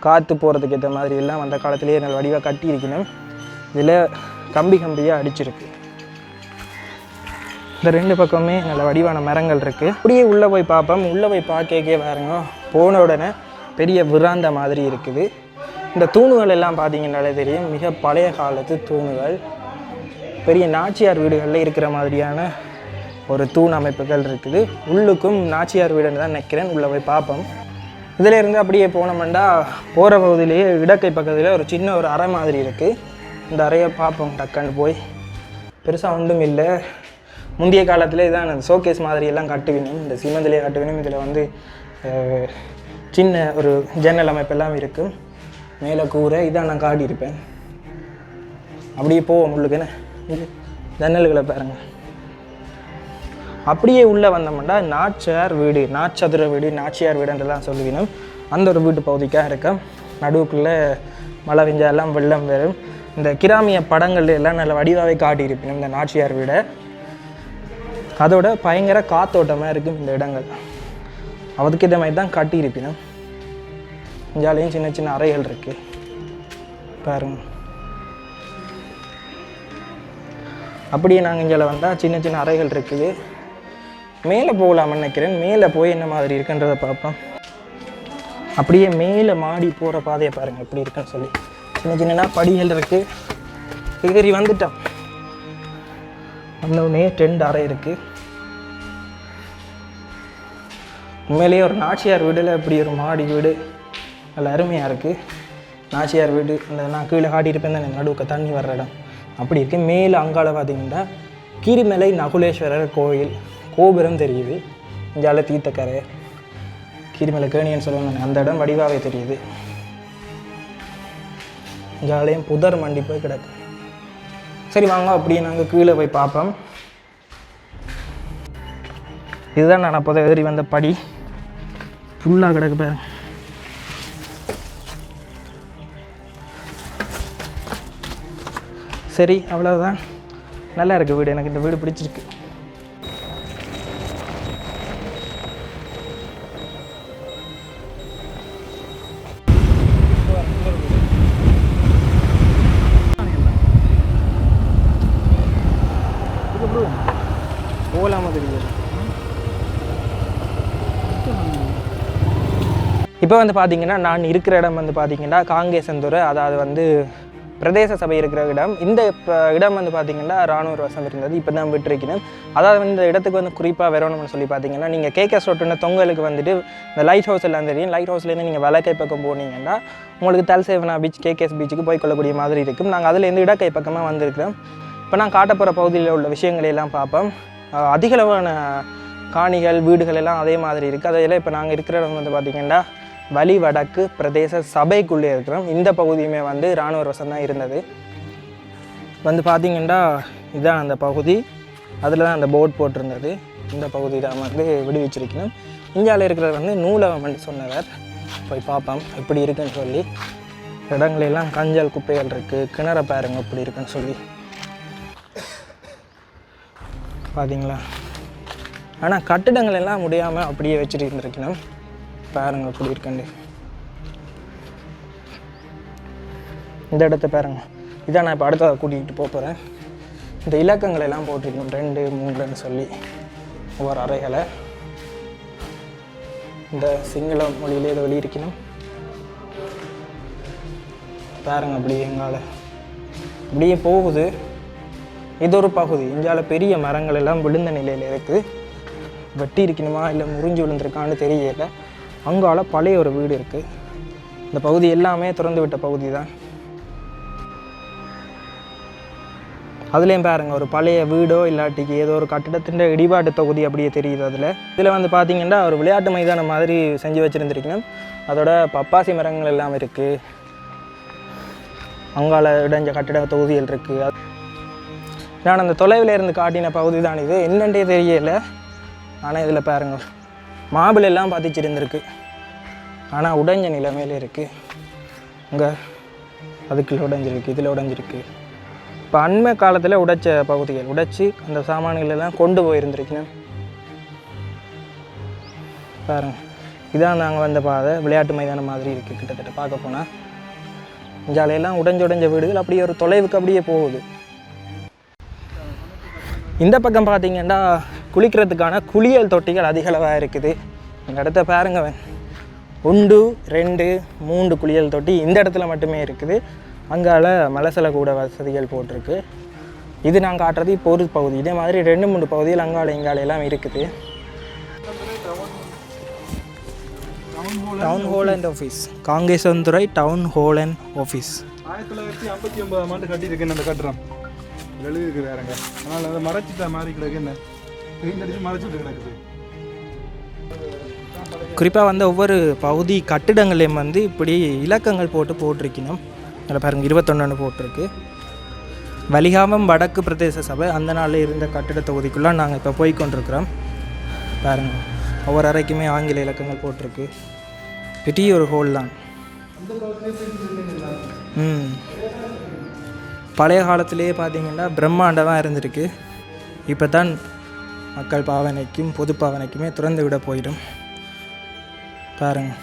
காற்று போகிறதுக்கு ஏற்ற மாதிரி எல்லாம் அந்த காலத்திலேயே நல்ல வடிவாக கட்டியிருக்கணும். இதில் கம்பியாக அடிச்சிருக்கு. இந்த ரெண்டு பக்கமே நல்ல வடிவான மரங்கள் இருக்குது. அப்படியே உள்ளே போய் பார்ப்போம். உள்ளே போய் பார்க்கே பாருங்க, போன உடனே பெரிய விராந்த மாதிரி இருக்குது. இந்த தூணுகள் எல்லாம் பார்த்தீங்கன்னாலே தெரியும், மிக பழைய காலத்து தூணுகள். பெரிய நாச்சியார் வீடுகளில் இருக்கிற மாதிரியான ஒரு தூண் அமைப்புகள் இருக்குது. உள்ளுக்கும் நாச்சியார் வீடுன்னு தான் நினைக்கிறேன். உள்ளே போய் பார்ப்போம். இதில் இருந்து அப்படியே போனோம்னா போகிற பகுதியிலேயே இடக்கை பக்கத்தில் ஒரு சின்ன ஒரு அறை மாதிரி இருக்குது. இந்த அறையை பார்ப்போம். டக்குன்னு போய் பெருசாக ஒன்றும் இல்லை. முந்தைய காலத்தில் இதான் அந்த ஷோகேஸ் மாதிரி எல்லாம் கட்டுவினும், இந்த சிமெண்ட்லேயே கட்டுவினும். இதில் வந்து சின்ன ஒரு ஜன்னல் அமைப்பெல்லாம் இருக்குது. மேலே கூரை இதான் நான் காட்டியிருப்பேன். அப்படியே போவோம் உள்ளுக்குன்னு. இது ஜன்னல்களை பாருங்கள். அப்படியே உள்ளே வந்தோம்னா நாச்சியார் வீடு, நாச்சதுர வீடு, நாச்சியார் வீடுன்றெல்லாம் சொல்லுவினோம். அந்த ஒரு வீட்டு பகுதிக்காக இருக்கேன். நடுவுக்குள்ளே மழை பெஞ்சாலாம் வெள்ளம் வரும். இந்த கிராமிய படங்கள் எல்லாம் நல்ல வடிவாகவே காட்டியிருப்பினும் இந்த நாச்சியார் வீடை. அதோட பயங்கர காத்தோட்டமாக இருக்கும் இந்த இடங்கள். அதுக்கு இதை மாதிரி தான் காட்டியிருப்பினும். இங்காலையும் சின்ன சின்ன அறைகள் இருக்குது பாருங்க. அப்படியே நாங்கள் இங்கே வந்தால் சின்ன சின்ன அறைகள் இருக்குது. மேலே போகலாம்னு நினைக்கிறேன். மேலே போய் என்ன மாதிரி இருக்குன்றதை பார்ப்போம். அப்படியே மேலே மாடி போகிற பாதையை பாருங்கள் எப்படி இருக்குன்னு சொல்லி. சின்ன சின்ன படிகள் இருக்குது. ஏறி வந்துட்டோம். வந்தோடனே 2 அறை இருக்குது. உண்மையிலேயே ஒரு நாச்சியார் வீடில் இப்படி ஒரு மாடி வீடு நல்ல அருமையாக இருக்குது. நாச்சியார் வீடு அந்த நான் கீழே காட்டியிருப்பேன் தான் நடுவுக்கு தண்ணி வர்ற இடம் அப்படி இருக்குது. மேலே அங்கால பார்த்தீங்கன்னா கீரிமலை நகுலேஸ்வரர் கோயில் கோபுரம் தெரியுது. இங்கால தீர்த்தக்கரை கீரிமலை கேணின்னு சொல்லுவாங்க, அந்த இடம் வடிவாகவே தெரியுது. இங்காலையும் புதர் மண்டி போய் கிடக்கு. சரி வாங்க அப்படியே நாங்கள் கீழே போய் பார்ப்போம். இதுதான் நான் அப்போதான் ஏறி வந்த படி. ஃபுல்லாக கிடக்கு பாருங்க. சரி அவ்வளோதான். நல்லா இருக்குது வீடு. எனக்கு இந்த வீடு பிடிச்சிருக்கு. இப்போ வந்து பார்த்திங்கன்னா நான் இருக்கிற இடம் வந்து பார்த்திங்கன்னா காங்கேசந்துறை, அதாவது வந்து பிரதேச சபை இருக்கிற இடம். இந்த இடம் வந்து பார்த்திங்கன்னா 100 வருஷம் இருந்தது, இப்போ தான் விட்டுருக்கணும். அதாவது வந்து இந்த இடத்துக்கு வந்து குறிப்பாக வரணும்னு சொல்லி பார்த்தீங்கன்னா, நீங்கள் கேகேஎஸ் ரோட்டுன்னு தொங்கலுக்கு வந்துட்டு இந்த லைட் ஹவுஸ் எல்லாம் தெரியும். லைட் ஹவுஸ்லேருந்து நீங்கள் வலக்கை பக்கம் போனீங்கன்னா உங்களுக்கு தல்சேவனா பீச், கேகேஎஸ் பீச்சுக்கு போய் கொள்ளக்கூடிய மாதிரி இருக்கும். நாங்கள் அதுலேருந்து இடக்கை பக்கமாக வந்திருக்கிறோம். இப்போ நான் காட்டப்போகிற பகுதியில் உள்ள விஷயங்களை எல்லாம் பார்ப்போம். அதிகளவான காணிகள், வீடுகள் எல்லாம் அதே மாதிரி இருக்குது. அதையெல்லாம் இப்போ நாங்கள் இருக்கிற இடம் வந்து பார்த்திங்கன்னா வலி வடக்கு பிரதேச சபைக்குள்ளே இருக்கிறோம். இந்த பகுதியுமே வந்து 100 வருஷம் தான் இருந்தது. வந்து பார்த்திங்கன்னா இதுதான் அந்த பகுதி, அதில் தான் அந்த போர்ட் போட்டிருந்தது. இந்த பகுதி தான் வந்து விடுவிச்சிருக்கணும். இந்தியாவில் இருக்கிறது வந்து நூலகம்னு சொன்னவர். போய் பார்ப்போம் எப்படி இருக்குன்னு சொல்லி. இடங்களெல்லாம் கஞ்சல் குப்பைகள் இருக்குது, கிணற பாருங்க எப்படி இருக்குன்னு சொல்லி பார்த்தீங்களா. ஆனால் கட்டிடங்கள் எல்லாம் முடியாமல் அப்படியே வச்சுட்டு இருந்திருக்கணும். பாருங்க எப்படி இருக்குண்டு. இந்த இடத்த பாருங்க. இதான் நான் இப்போ அடுத்ததாக கூட்டிகிட்டு போகிறேன். இந்த இலக்கங்கள் எல்லாம் போட்டிருக்கணும் 2, 3ன்னு சொல்லி ஒவ்வொரு அறைகளை. இந்த சிங்கள மொழியிலே இதை வெளியிருக்கணும். பாருங்க அப்படி எங்கால அப்படியே போகுது. இது ஒரு பகுதி. இந்தியாவில் பெரிய மரங்கள் எல்லாம் விழுந்த நிலையில் இருக்குது. வெட்டி இருக்கணுமா இல்லை முறிஞ்சு விழுந்திருக்கான்னு தெரியலை. அங்கால பழைய ஒரு வீடு இருக்குது. இந்த பகுதி எல்லாமே திறந்து விட்ட பகுதி தான். அதுலேயும் பாருங்கள் ஒரு பழைய வீடோ இல்லாட்டிக்கு ஏதோ ஒரு கட்டிடத்தின் இடிபாட்டு தொகுதி அப்படியே தெரியுது. இதில் வந்து பார்த்திங்கன்னா ஒரு விளையாட்டு மைதானம் மாதிரி செஞ்சு வச்சுருந்துருக்கணும். அதோட பப்பாசி மரங்கள் எல்லாம் இருக்குது. அங்கால இடைஞ்ச கட்டிட தொகுதிகள் இருக்குது. நான் அந்த தொலைவில் இருந்து காட்டின பகுதி தான் இது. என்னென்றே தெரியலை. ஆனால் இதில் பாருங்க மாபிள் எல்லாம் பதிச்சிருந்துருக்கு. ஆனால் உடைஞ்ச நிலைமையில் இருக்குது. இங்கே அதுக்குள்ள உடைஞ்சிருக்கு, இதில் உடைஞ்சிருக்கு. இப்போ அண்மை காலத்தில் உடைச்ச பகுதிகள் உடைச்சி அந்த சாமான்கள் எல்லாம் கொண்டு போயிருந்துருக்கணும். பாருங்க இதான் நாங்கள் வந்த பாதை. விளையாட்டு மைதானம் மாதிரி இருக்குது கிட்டத்தட்ட பார்க்க போனால். ஜாலையெல்லாம் உடைஞ்ச வீடுகள் அப்படியே ஒரு தொலைவுக்கு அப்படியே போகுது. இந்த பக்கம் பார்த்திங்கன்னா குளிக்கிறதுக்கான குளியல் தொட்டிகள் அதிகளவாக இருக்குது. இந்த இடத்த பாருங்க. 1, 2, 3 குளியல் தொட்டி இந்த இடத்துல மட்டுமே இருக்குது. அங்கால மலசல கூட வசதிகள் போட்டிருக்கு. இது நான் காட்டுறது இப்போ ஒரு பகுதி. இதே மாதிரி 2, 3 பகுதிகள் அங்கால இங்கால எல்லாம் இருக்குது. Town hall and office, Kankesanthurai town hall and office. 1959 ஆண்டு கட்டியிருக்கேன் அந்த கட்டுறோம். எழுதிருக்கிறாருங்க. அதனால் அதை மறைச்சிட்டா மாதிரி கிடக்கு. என்ன பெயிண்ட் அடித்து மறைச்சிட்டு கிடக்குது. குறிப்பாக வந்து ஒவ்வொரு பகுதி கட்டிடங்களையும் வந்து இப்படி இலக்கங்கள் போட்டிருக்கணும். அதில் பாருங்கள் 21 போட்டிருக்கு. வலிகாமம் வடக்கு பிரதேச சபை அந்த நாளில் இருந்த கட்டிட தொகுதிக்குள்ளே நாங்கள் இப்போ போய்கொண்டிருக்கிறோம். பாருங்கள் ஒவ்வொரு அறைக்குமே ஆங்கில இலக்கங்கள் போட்டிருக்கு. பெரிய ஒரு ஹோல் தான். பழைய காலத்திலேயே பார்த்திங்கன்னா பிரம்மாண்டமாக இருந்திருக்கு. இப்போ தான் மக்கள் பாவனைக்கும் பொது பாவனைக்குமே திறந்து விட போயிடும். பாருங்கள்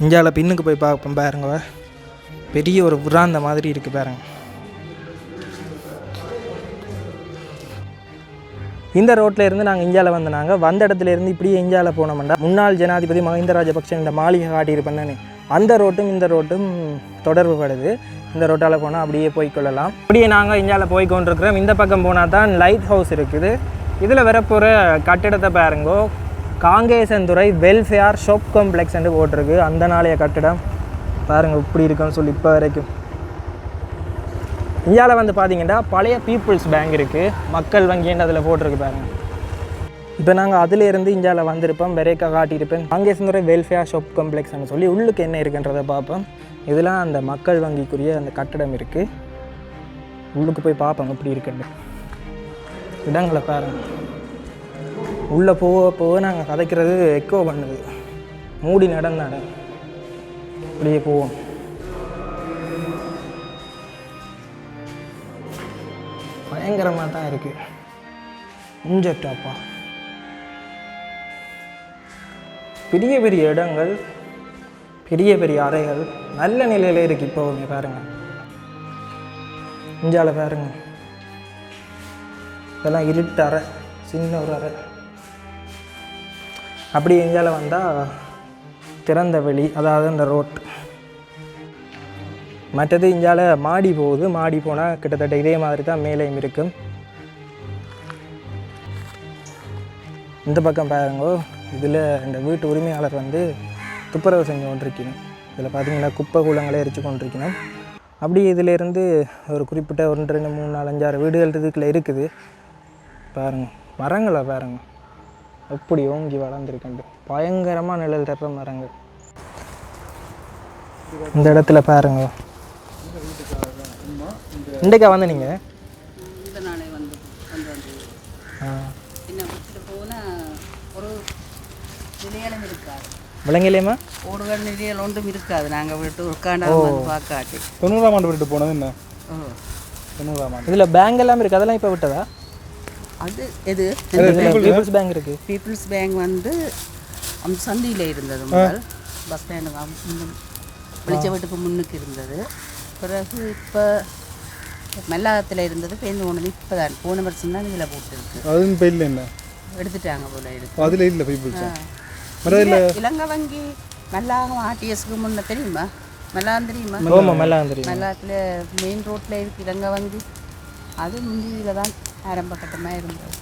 இந்தியாவில் பின்னுக்கு போய் பார்ப்போம். பாருங்க பெரிய ஒரு விராந்த மாதிரி இருக்குது. பாருங்கள் இந்த ரோட்டில் இருந்து நாங்கள் இந்தியாவில் வந்த இடத்துலேருந்து இப்படியே இந்தியாவில் போனோம்னா முன்னாள் ஜனாதிபதி மஹிந்த ராஜபக்ஷ இந்த மாளிகை காட்டியிருப்பேன்னு அந்த ரோட்டும் இந்த ரோட்டும் தொடர்பு படுது. இந்த ரோட்டால் போனால் அப்படியே போய்க்கொள்ளலாம். அப்படியே நாங்கள் இந்தியாவில் போய்கொண்டிருக்கிறோம். இந்த பக்கம் போனால் தான் லைட் ஹவுஸ் இருக்குது. இதில் வரப்போகிற கட்டிடத்தை பாருங்கோ. காங்கேசந்துறை வெல்ஃபேர் ஷாப் காம்ப்ளெக்ஸ் என்று போட்டிருக்கு. அந்த நாளைய கட்டிடம் பாருங்கள் இப்படி இருக்குன்னு சொல்லி இப்போ வரைக்கும். இந்தியாவில் வந்து பார்த்திங்கன்னா பழைய பீப்புள்ஸ் பேங்க் இருக்குது, மக்கள் வங்கின்னு அதில் போட்டிருக்கு பாருங்கள். இப்போ நாங்கள் அதிலேருந்து இந்தியாவில் வந்திருப்போம். வெரேக்கா காட்டியிருப்பேன். காங்கேசந்துறை வெல்ஃபேர் ஷாப் காம்ப்ளெக்ஸ்னு சொல்லி உள்ளுக்கு என்ன இருக்குன்றதை பார்ப்போம். இதெல்லாம் அந்த மக்கள் வங்கிக்குரிய அந்த கட்டடம் இருக்குது. உள்ளுக்கு போய் பார்ப்போம் எப்படி இருக்குன்னு. இடங்களை பாருங்கள். உள்ளே போக நாங்கள் கதைக்கிறது எக்கோ பண்ணுது. மூடி நடந்தாட அப்படியே போவோம். பயங்கரமாக தான் இருக்குது. இஞ்சட்டாப்பா பெரிய பெரிய இடங்கள், பெரிய பெரிய அறைகள் நல்ல நிலையில் இருக்குது. இப்போவுமே பாருங்கள் இந்தியாவில் பாருங்கள். இதெல்லாம் இருட்டு அறை, சின்ன ஒரு அறை. அப்படி இந்தியாவில் வந்தால் திறந்த வெளி, அதாவது அந்த ரோட். மற்றது இங்கால மாடி போகுது. மாடி போனால் கிட்டத்தட்ட இதே மாதிரி தான் மேலேயும் இருக்கும். இந்த பக்கம் பாருங்க, இதில் இந்த வீட்டு உரிமையாளர் வந்து துப்புரவு செஞ்சு கொண்டிருக்கணும். இதில் பார்த்தீங்கன்னா குப்பை கூலங்களை எரிச்சு கொண்டிருக்கணும். அப்படி இதிலேருந்து ஒரு குறிப்பிட்ட 1 2 3 4 5 6 வீடுகள் இதுக்குள்ளே இருக்குது. பாருங்கள் மரங்களை பாருங்கள் எப்படி ஓங்கி வளர்ந்துருக்கண்டு. பயங்கரமாக நிழல் தர்ற மரங்கள். இந்த இடத்துல பாருங்க. இன்றைக்கா வந்து நீங்கள் விலங்கிலேயுமா ஓடுகள் நிலையில் ஒன்றும் இருக்காது. நாங்கள் விட்டு உட்காந்து பார்க்காட்டி 90ஆம் ஆண்டு விட்டு போனது என்ன? 90ஆம் ஆண்டு. இதில் பேங்க் எல்லாம் இருக்குது. அதெல்லாம் இப்போ விட்டதா? அது எது பீப்புள்ஸ் பேங்க் இருக்குது. பீப்புள்ஸ் பேங்க் வந்து அந்த சந்தியில் இருந்தது. முதல் பஸ் ஸ்டாண்டு வெளிச்ச வீட்டுக்கு முன்னுக்கு இருந்தது. பிறகு இப்போ மெல்லாகத்தில் இருந்தது. பேருந்து போனது இப்போ தான் போன வருஷம் தான் இதில் போட்டுருக்கு. அதுவும் இப்போ இல்லை என்ன எடுத்துட்டாங்க போல இருக்கு. அதில் இல்லை பீப்புள்ஸ். இலங்கை வங்கி மெல்லாகம் ஆர்டிஎஸ்க்கு முன்ன தெரியுமா? மெல்லாகம் தெரியுமா? மெல்லாகத்தில் மெயின் ரோட்டில் இருக்குது இலங்கை வங்கி. அது முந்தியில் தான் ஆரம்ப கட்டமாக இருந்தது.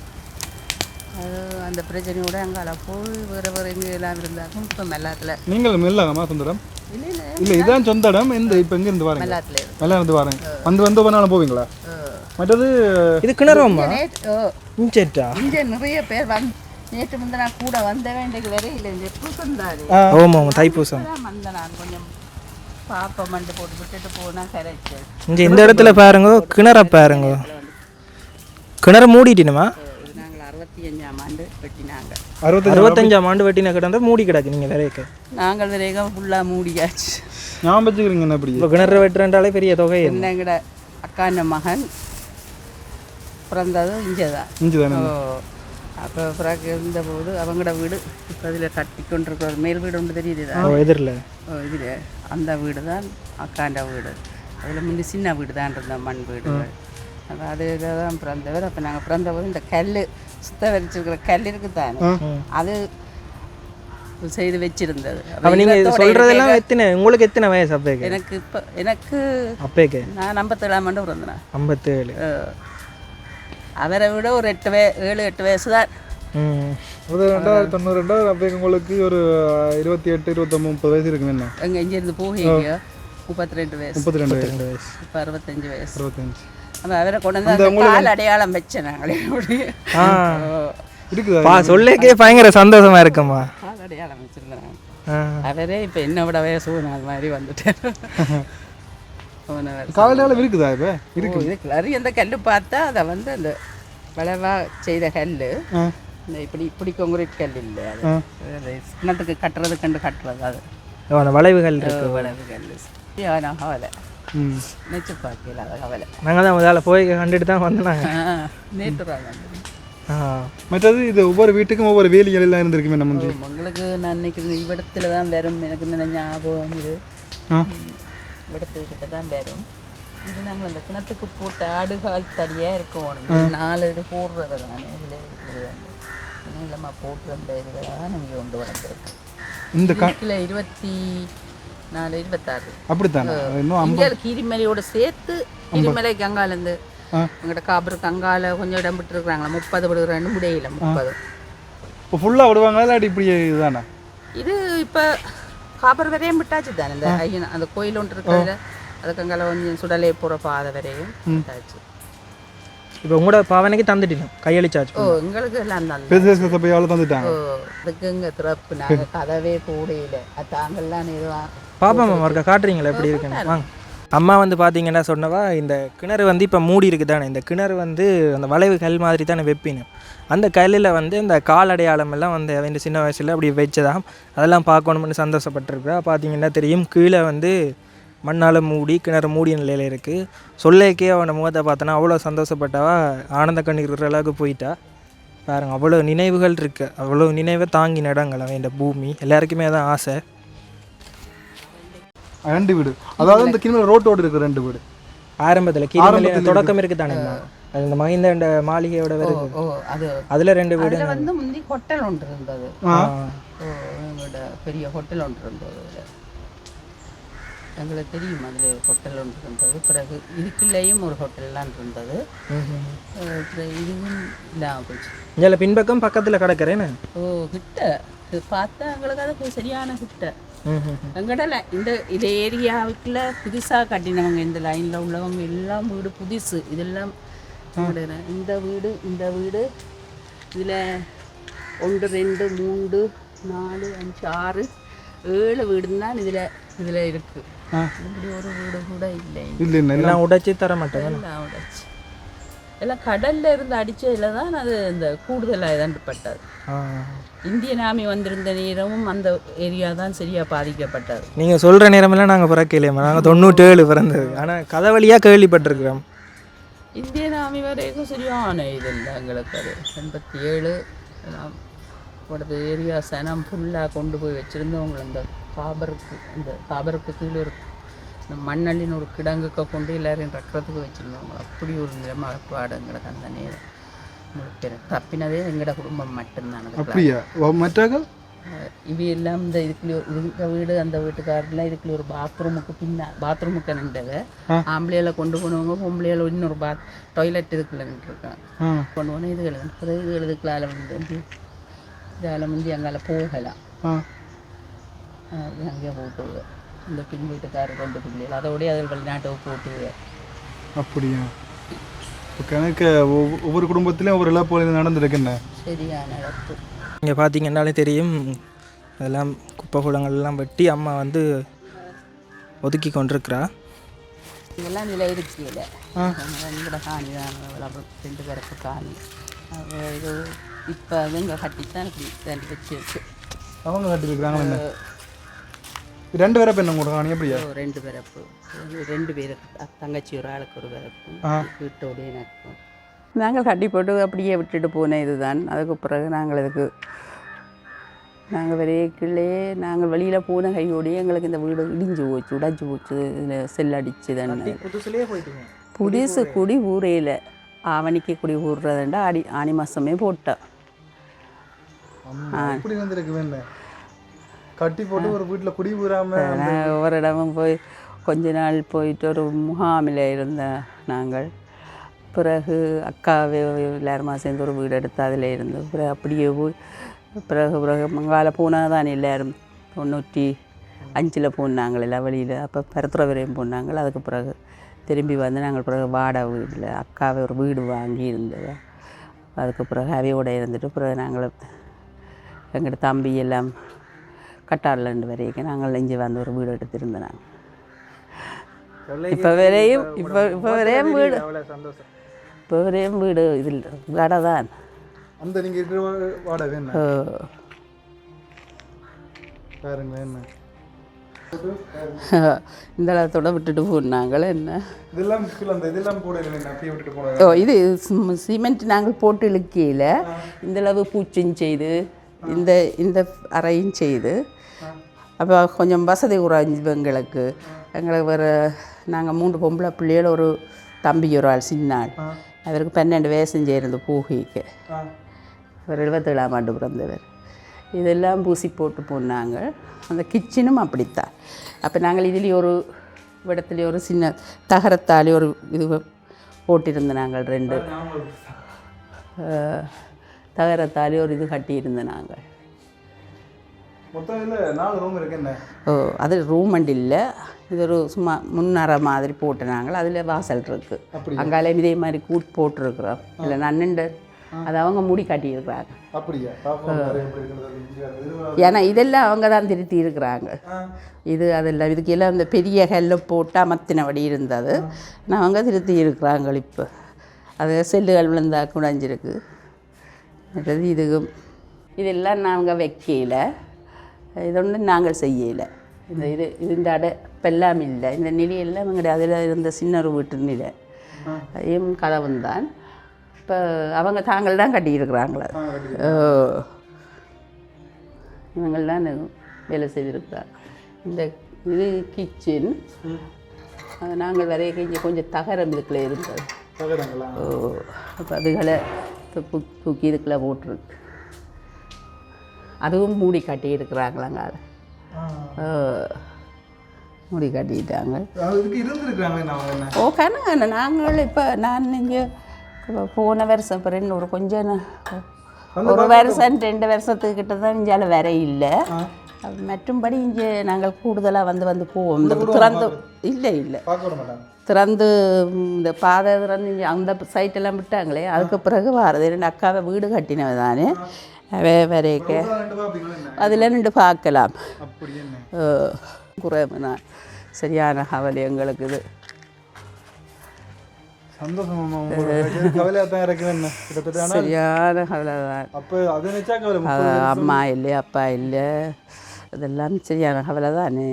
அது அந்த பிரச்சனையோட அங்கே போய் வேறு எங்கே எல்லாம் இருந்தாலும் இப்போ மெல்லாத்தில். நீங்கள் மெல்லாகமா சொந்தடம்? இல்லை இல்லை இல்லை இதான் சொந்த இடம். இந்த இப்போ எங்கே இருந்து வரேன்? மெல்லாத்தில் மெல்லாம் இருந்து வரேன். வந்து போனாலும் போவீங்களா? மற்றது இது கிணறுமா? இங்கே நிறைய பேர் நேற்று வந்து நான் கூட வந்த வேண்டிய வரையில் இந்த பூசந்தாரு. ஆமாம் தைப்பூசம் வந்த நான் கொஞ்சம் பாப்பா மண்டு போட்டு விட்டுட்டு போனால் கரைச்சு. இந்த இடத்துல பாருங்க கிணற பாருங்க. கிணறு மூடிட்டினுமா? இது நாங்கள் 65ஆம் ஆண்டு வெட்டினாங்க. 65ஆம் ஆண்டு வெட்டின கிடந்த மூடி கிடக்கு. நீங்கள் விரைக்க நாங்கள் விரைகம் ஃபுல்லாக மூடியாச்சு. ஞாபகம் வச்சுக்கிறீங்க என்ன? அப்படி இப்போ கிணறு வெட்டுறேன்றாலே பெரிய தொகை. என்னங்கட அக்கான மகன் பிறந்தது இங்கே தான். இஞ்சி தானே. அப்போ பிறகு இருந்தபோது அவங்களோட வீடு இப்போ அதில் கட்டி கொண்டிருக்கிற மேல் வீடு ஒன்று தெரியுது எதிரில். இதில் அந்த வீடு தான் அக்காண்ட வீடு. அதில் முந்தி சின்ன வீடு தான் இருந்தோம், மண் வீடு. அப்போ அது இதை தான் பிறந்தவர். அப்போ நாங்கள் பிறந்தபோது இந்த கல் சுத்த வச்சிருக்கிற கல் இருக்குது தானே, அது செய்து வச்சிருந்தது. அப்போ நீங்கள் சொல்கிறதெல்லாம் எத்தனை உங்களுக்கு எத்தனை வயசு அப்பேக்கு? எனக்கு அப்பேக்கு நான் 57ஆம் ஆண்டு பிறந்தேன். 57. அவரை விட ஒரு 7 8 வயசு தான். 1992 அப்போ உங்களுக்கு ஒரு 28 29 30 வயசு இருக்குங்க. என்ன எங்கே இங்கேருந்து போகிறீங்க? 32 வயசு. 32 வயசு. இப்போ 65 வயசு. 65. அப்போ அவரை கொண்டு வந்து கால் அடையாளம் வச்சேன் நாங்களே. இருக்குதா? சொல்லேக்கே பயங்கர சந்தோஷமா இருக்குமா? கால் அடையாளம் வச்சிருந்தேன். அவரே இப்போ என்ன விட வயசு அது மாதிரி வந்துட்டேன். காலையாளம் இருக்குதா? இப்போ இருக்கு. நிறைய அந்த கல் பார்த்தா அதை வந்து அந்த வளவாக செய்த கல், இந்த இப்படி கொங்குரீட் கல் இல்லை, அது கிணத்துக்கு கட்டுறது கட்டுறது. அது அந்த வளைவுகள் இருக்கு. வளைவு கல் கவலை நினைச்சு பார்க்கல. அதை கவலை நாங்கள் தான் முதல்ல போய் கண்டுட்டு தான் வந்தாங்க. நேற்று மற்றது இது ஒவ்வொரு வீட்டுக்கும் ஒவ்வொரு வேலிகள் எல்லாம் இருந்திருக்குமே. நம்ம உங்களுக்கு நான் நினைக்கிறேன் இவ்விடத்துல தான் வரும். எனக்கு இந்த ஞாபகம் இது விடத்துக்கிட்ட தான் வரும். இது நாங்கள் அந்த கிணத்துக்கு போட்ட ஆடுகால் தடியாக இருக்கும். 4 இது போடுறது தானே. இதில் இருக்குது நீளமாக போட்டு அந்த இதுதான் இங்கே கொண்டு வளர்ந்துருக்கு. இந்த கணக்கில் 24 26 அப்படித்தானே. இங்கே கீரிமலையோட சேர்த்து கீரிமலைக்கு அங்காலேருந்து எங்கள்கிட்ட காப்பருக்கு அங்கால கொஞ்சம் இடம் விட்டு இருக்கிறாங்களா. 30 விடுறான்னு முடியல. 30 இப்போ ஃபுல்லாக விடுவாங்க இல்லாட்டி இப்படி இதுதானே? இது இப்போ காப்பர் வரையும் விட்டாச்சு தானே. இந்த ஐயன் அந்த கோயில் ஒன்று இருக்கிறதுல அதுக்கு அங்கால கொஞ்சம் சுடலை போகிற பாதை வரையும் விட்டாச்சு. இப்போ உங்களோட பாவனைக்கு தந்துட்டீங்க கையளிச்சாச்சு. எங்களுக்கு எல்லாம் தான் தந்துட்டாங்க. அதுக்கு இங்கே திறப்பு நாங்கள் கதவே கூடையில் அது தாங்கள்லாம் எதுவும் பாப்பா மாமா இருக்கா காட்டுறீங்களா எப்படி இருக்குன்னு? வாங்க. அம்மா வந்து பார்த்தீங்கன்னா சொன்னவா இந்த கிணறு வந்து இப்போ மூடி இருக்குது தானே. இந்த கிணறு வந்து அந்த வளைவு கல் மாதிரி தானே வைப்பினும். அந்த கல்லில் வந்து இந்த கால் அடையாளம் எல்லாம் வந்து அவன் சின்ன வயசில் அப்படி வச்சதான். அதெல்லாம் பார்க்கணும்னு சந்தோஷப்பட்டிருக்கா. பார்த்தீங்கன்னா தெரியும் கீழே வந்து மண்ணால் மூடி கிணறு மூடிய நிலையில் இருக்குது. சொல்லேக்கே அவனை முகத்தை பார்த்தோன்னா அவ்வளோ சந்தோஷப்பட்டவா ஆனந்த கண்ணீர் இருக்கிற அளவுக்கு போயிட்டா. பாருங்க அவ்வளோ நினைவுகள் இருக்குது. அவ்வளோ நினைவை தாங்கி நடங்கள் அவன் இந்த பூமி. எல்லாருக்குமே தான் ஆசை. 2 வீடு, அதாவது இந்த கிணறு ரோட்டோடு இருக்குது 2 வீடு. ஆரம்பத்தில் தொடக்கம் இருக்குது தானே. அது இந்த மஹிந்த மாளிகையோட வருது. அது அதில் 2 வீடு வந்து முந்தி ஹோட்டல் ஒன்று இருந்தது. அவங்களோட பெரிய ஹோட்டல் ஒன்று இருந்தது அதில். எங்களுக்கு தெரியும் அதில் ஒரு ஹோட்டல் ஒன்று இருந்தது. பிறகு இதுக்குள்ளேயும் ஒரு ஹோட்டல்லாம் இருந்தது. அப்புறம் இதுவும் இல்லாமல் போச்சு. இதில் பின்பக்கம் பக்கத்தில் கிடக்கிறேன்னு. ஓ கிட்ட இது பார்த்தா எங்களுக்கு அது சரியான கிட்ட. எங்கடல இந்த ஏரியாவுக்குள்ள புதுசாக கட்டினவங்க, இந்த லைனில் உள்ளவங்க எல்லாம் வீடு புதுசு. இதெல்லாம் இந்த வீடு இதில் 1 2 3 4 5 6 7 வீடு தான் இதில் இருக்குது. இப்படி ஒரு வீடு கூட இல்லை. எல்லாம் உடைச்சி தர மாட்டேங்க. எல்லாம் உடைச்சி எல்லாம் கடல்ல இருந்து அடிச்சதுல தான் அது இந்த கூடுதலாக இதன்பட்டது. இந்தியன் ஆர்மி வந்திருந்த நேரமும் அந்த ஏரியா தான் சரியாக பாதிக்கப்பட்டது. நீங்கள் சொல்கிற நேரமெல்லாம் நாங்கள் பிறக்கலையம்மா, நாங்கள் 97 பிறந்தது. ஆனால் கதை வழியாக கேள்விப்பட்டிருக்கிறோம். இந்தியன் ஆர்மி வரைக்கும் சரியான இது இல்லை எங்களுக்கு. அது 87 அடுத்த ஏரியா சனம் ஃபுல்லாக கொண்டு போய் வச்சுருந்தவங்க அந்த காபருக்கு கீழே ஒரு மண்ணள்ளின்னு ஒரு கிடங்குக்க கொண்டு எல்லாரையும் ரக்கிறதுக்கு வச்சுருந்தவங்க. அப்படி ஒரு நிலமப்பாடு எங்களுக்கு அந்த நேரம். உங்களுக்கு தப்பினதே எங்களோட குடும்பம் மட்டும்தான். அப்படியா? மற்றாக இவ எல்லாம் இந்த இதுக்குள்ள வீடு அந்த வீட்டுக்காரெல்லாம் இதுக்குள்ள ஒரு பாத்ரூமுக்கு நின்றது. ஆம்பளையில கொண்டு போனவங்க பொம்பளையில இன்னொரு டாய்லெட் இதுக்குள்ள நின்றுருக்காங்க. கொண்டு போனால் இது இதுக்குள்ளால வந்து இதால் முந்தி அங்கால போகலாம். அங்கே போட்டுது இந்த பின் வீட்டுக்காரர் 2 பிள்ளைகள் அதோடய அதில் வெளிநாட்டுக்கு போட்டுது. அப்படியா? கணக்கு ஒவ்வொரு குடும்பத்திலையும் ஒவ்வொரு இழப்பு நடந்துருக்குன்னு. சரியான இழப்பு. இங்கே பார்த்தீங்கன்னாலே தெரியும், அதெல்லாம் குப்பை குளங்கள்லாம் வெட்டி அம்மா வந்து ஒதுக்கி கொண்டிருக்கிறா. இதெல்லாம் இதில் இருக்கல. எங்களோட காணி தான் 2 பேருக்கு காணி. இது இப்போ இவங்க கட்டித்தான் வச்சு அவங்க கட்டிருக்கிறாங்க. 2 பேரப்பு என்ன கூட காணி? எப்படியா? 2 பேரப்பு. 2 பேருக்கு தங்கச்சி ஒரு ஆளுக்கு ஒரு பேரப்பு வீட்டோடய நடக்கும். நாங்கள் கட்டி போட்டு அப்படியே விட்டுட்டு போனேன். இதுதான். அதுக்கு பிறகு நாங்கள் விரைக்கிலே நாங்கள் வெளியில் போன கையோடையே எங்களுக்கு இந்த வீடு உடைஞ்சு போச்சு. இதில் செல் அடிச்சு தானே புதுசு குடி ஊரையில் ஆவணிக்கு குடி ஊறுறதுண்டா ஆனி மாதமே போட்டேன். கட்டி போட்டு ஒரு வீட்டில் குடி ஊறாமல் ஒவ்வொரு இடமும் போய் கொஞ்ச நாள் போயிட்டு ஒரு முகாமில் இருந்தேன் நாங்கள். பிறகு அக்காவே எல்லாருமா சேர்ந்து ஒரு வீடு எடுத்து அதில் இருந்து பிறகு அப்படியே போய் பிறகு மங்கால போனால் தான் எல்லோரும் 95 போனாங்கள் எல்லாம் வெளியில். அப்போ பரத்துறை வரையும் போனாங்கள். அதுக்கு பிறகு திரும்பி வந்து நாங்கள் பிறகு வாடகை வீட்டில் அக்காவே ஒரு வீடு வாங்கி இருந்தது. அதுக்கு பிறகு அவையோட இருந்துட்டு பிறகு நாங்கள் எங்களோட தம்பி எல்லாம் கட்டாரில் வரைக்கும் நாங்கள் இங்கே வந்து ஒரு வீடு எடுத்திருந்தோம். நாங்கள் இப்போ வரையும் வீடு இதில் வாடகை தான். அந்த நீங்கள் இருக்கிற வாடகை என்ன பாருங்க. என்ன இந்த இடத்தோட விட்டுட்டு போனாங்கள். என்ன இதெல்லாம் போட இது சிமெண்ட் நாங்கள் போட்டு இழுக்கையில் இந்தளவு பூச்சும் செய்து இந்த அறையும் செய்து அப்போ கொஞ்சம் வசதி குறைஞ்சி எங்களுக்கு வேறு நாங்கள் 3 பொம்பளை பிள்ளைகள் ஒரு தம்பி ஒரு ஆள் சின்ன ஆள். அவருக்கு 12 வயசும் சேர்ந்து பூகிக்கு. அவர் 77ஆம் ஆண்டு பிறந்தவர். இதெல்லாம் பூசி போட்டு போனாங்க. அந்த கிச்சனும் அப்படித்தான். அப்போ நாங்கள் இதுலேயே ஒரு இடத்துலையே ஒரு சின்ன தகரத்தாலே ஒரு இது போட்டிருந்தோம். நாங்கள் 2 தகரத்தாலே ஒரு இது கட்டியிருந்தோம் நாங்கள். ஓ அது ரூம் அண்ட் இல்லை, இது ஒரு சும்மா முன்னறை மாதிரி போட்டு நாங்கள் அதில் வாசல் இருக்குது. அங்காலே இதே மாதிரி கூட்டு போட்டிருக்கிறோம். இல்லை நன்னுண்டு அது அவங்க மூடி காட்டியிருக்கிறாங்க. ஏன்னா இதெல்லாம் அவங்க தான் திருத்தி இருக்கிறாங்க. இது அதெல்லாம் இதுக்கெல்லாம் இந்த பெரிய கல்லை போட்டு அமர்த்தினபடி இருந்தது. நான் அவங்க திருத்தி இருக்கிறாங்க. இப்போ அது செல்லுகள் விழுந்தா குடைஞ்சிருக்கு. இதுக்கும் இதெல்லாம் நாங்கள் வைக்கல, இது ஒன்றும் நாங்கள் செய்யலை. இந்த அடைப்பெல்லாம் இல்லை. இந்த நிலையெல்லாம் எங்களுடைய அதில் இருந்த சின்ன ஒரு வீட்டு நிலை கதவும் தான். இப்போ அவங்க தாங்கள் தான் கட்டியிருக்கிறாங்களே. இவங்கள் தான் வேலை செய்திருக்கிறாங்க. இந்த இது கிச்சன் நாங்கள் வரைய கொஞ்சம் தகரம் இதுக்குள்ளே இருந்தது. அப்போ அதுகளை தூக்கி இதுக்குள்ளே போட்டிருக்கு. அதுவும் மூடி கட்டி இருக்கிறாங்களாங்க அது மூடி கட்டிட்டாங்க. ஓ கண்ணா நாங்கள் இப்போ நான் இங்கே போன வருஷம் இப்போ ஒரு கொஞ்சம் ஒரு வருஷம் 2 வருஷத்துக்கிட்ட தான் இங்கே வர இல்லை. மற்றும்படி இங்கே நாங்கள் கூடுதலாக வந்து போவோம். இந்த திறந்து இல்லை திறந்து இந்த பாதை திறந்து இங்கே அந்த சைட்டெல்லாம் விட்டாங்களே அதுக்கு பிறகு வாரது 2 அக்காவை வீடு கட்டினவ தானே வரைக்க அதில் நின்று பார்க்கலாம். குறைவுனா சரியான கவலை எங்களுக்கு இது. சரியான கவலை தான். அம்மா இல்லை அப்பா இல்லை இதெல்லாம் சரியான கவலை தானே.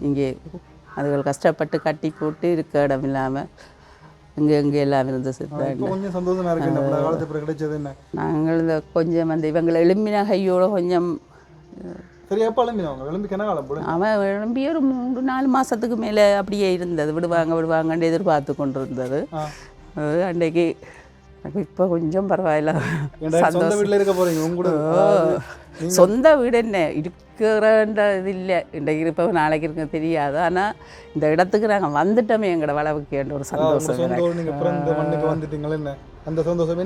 இங்கே அதுகள் கஷ்டப்பட்டு கட்டி போட்டு இருக்க இடம் இல்லாமல் இங்கே எல்லாம் இருந்து நாங்கள் இந்த கொஞ்சம் அந்த இவங்களை எலும்பின கையோட கொஞ்சம் அவன் எழும்பி ஒரு 3-4 மாதத்துக்கு மேலே அப்படியே இருந்தது. விடுவாங்கன்னு எதிர்பார்த்து கொண்டு இருந்தது. அன்றைக்கு இப்போ கொஞ்சம் பரவாயில்ல. சொந்த வீடு என்ன இருக்கிறன்ற இது இல்லை. இன்றைக்கு இருப்ப நாளைக்கு இருக்க தெரியாது. ஆனால் இந்த இடத்துக்கு நாங்கள் வந்துட்டோமே எங்களோட வளவுக்கு என்ற ஒரு சந்தோஷம். அந்த சந்தோஷம்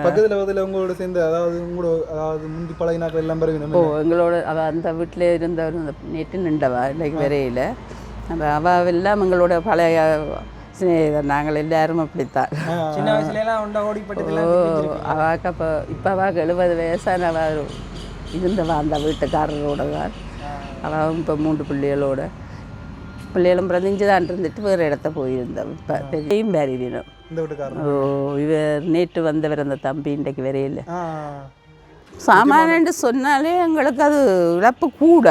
பக்கத்தில் உங்களோட சேர்ந்து அதாவது முந்தி பழகினாக்கள் எல்லாம் ஓ எங்களோட அந்த வீட்டில் இருந்தவர் நேற்று நின்றவா இன்றைக்கு வரையில் அவள் எல்லாம் எங்களோட பழைய சிநேகிதர். நாங்கள் எல்லாரும் அப்படித்தான். சின்ன வயசுலாம் ஓடிப்பட்டு அவாக்கு இப்போ அவாக்கு 70 வயசான அவள் இருந்தவா அந்த வீட்டுக்காரரோட தான். அவன் இப்போ 3 பிள்ளைகளும் பிரதிஞ்சு தான் இருந்துட்டு வேறு இடத்த போயிருந்தவன். இப்போ பெரியும் பேரிடினும் இவர் நேற்று வந்தவர் அந்த தம்பி இன்றைக்கு வரையில். சாமானு சொன்னாலே எங்களுக்கு அது இழப்பு கூட.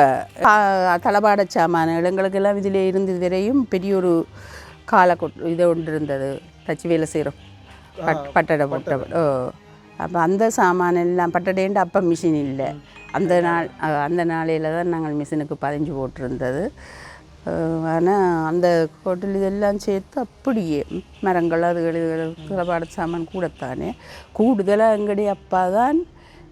தளபாட சாமான்கள் எங்களுக்கெல்லாம் இதில் இருந்து வரையும் பெரிய ஒரு இது ஒன்று இருந்தது. தச்சு வேலை செய்கிறோம் பட்டடை அப்போ அந்த சாமான் எல்லாம் பட்டடைண்டு அப்போ மிஷின் இல்லை. அந்த நாளையில் தான் நாங்கள் மிஷினுக்கு 15 போட்டிருந்தது. ஆனால் அந்த ஹோட்டல் இதெல்லாம் சேர்த்து அப்படியே மரங்கள் அதுகள் தளபாட சாமான் கூடத்தானே. கூடுதலாக எங்களுடைய அப்பா தான்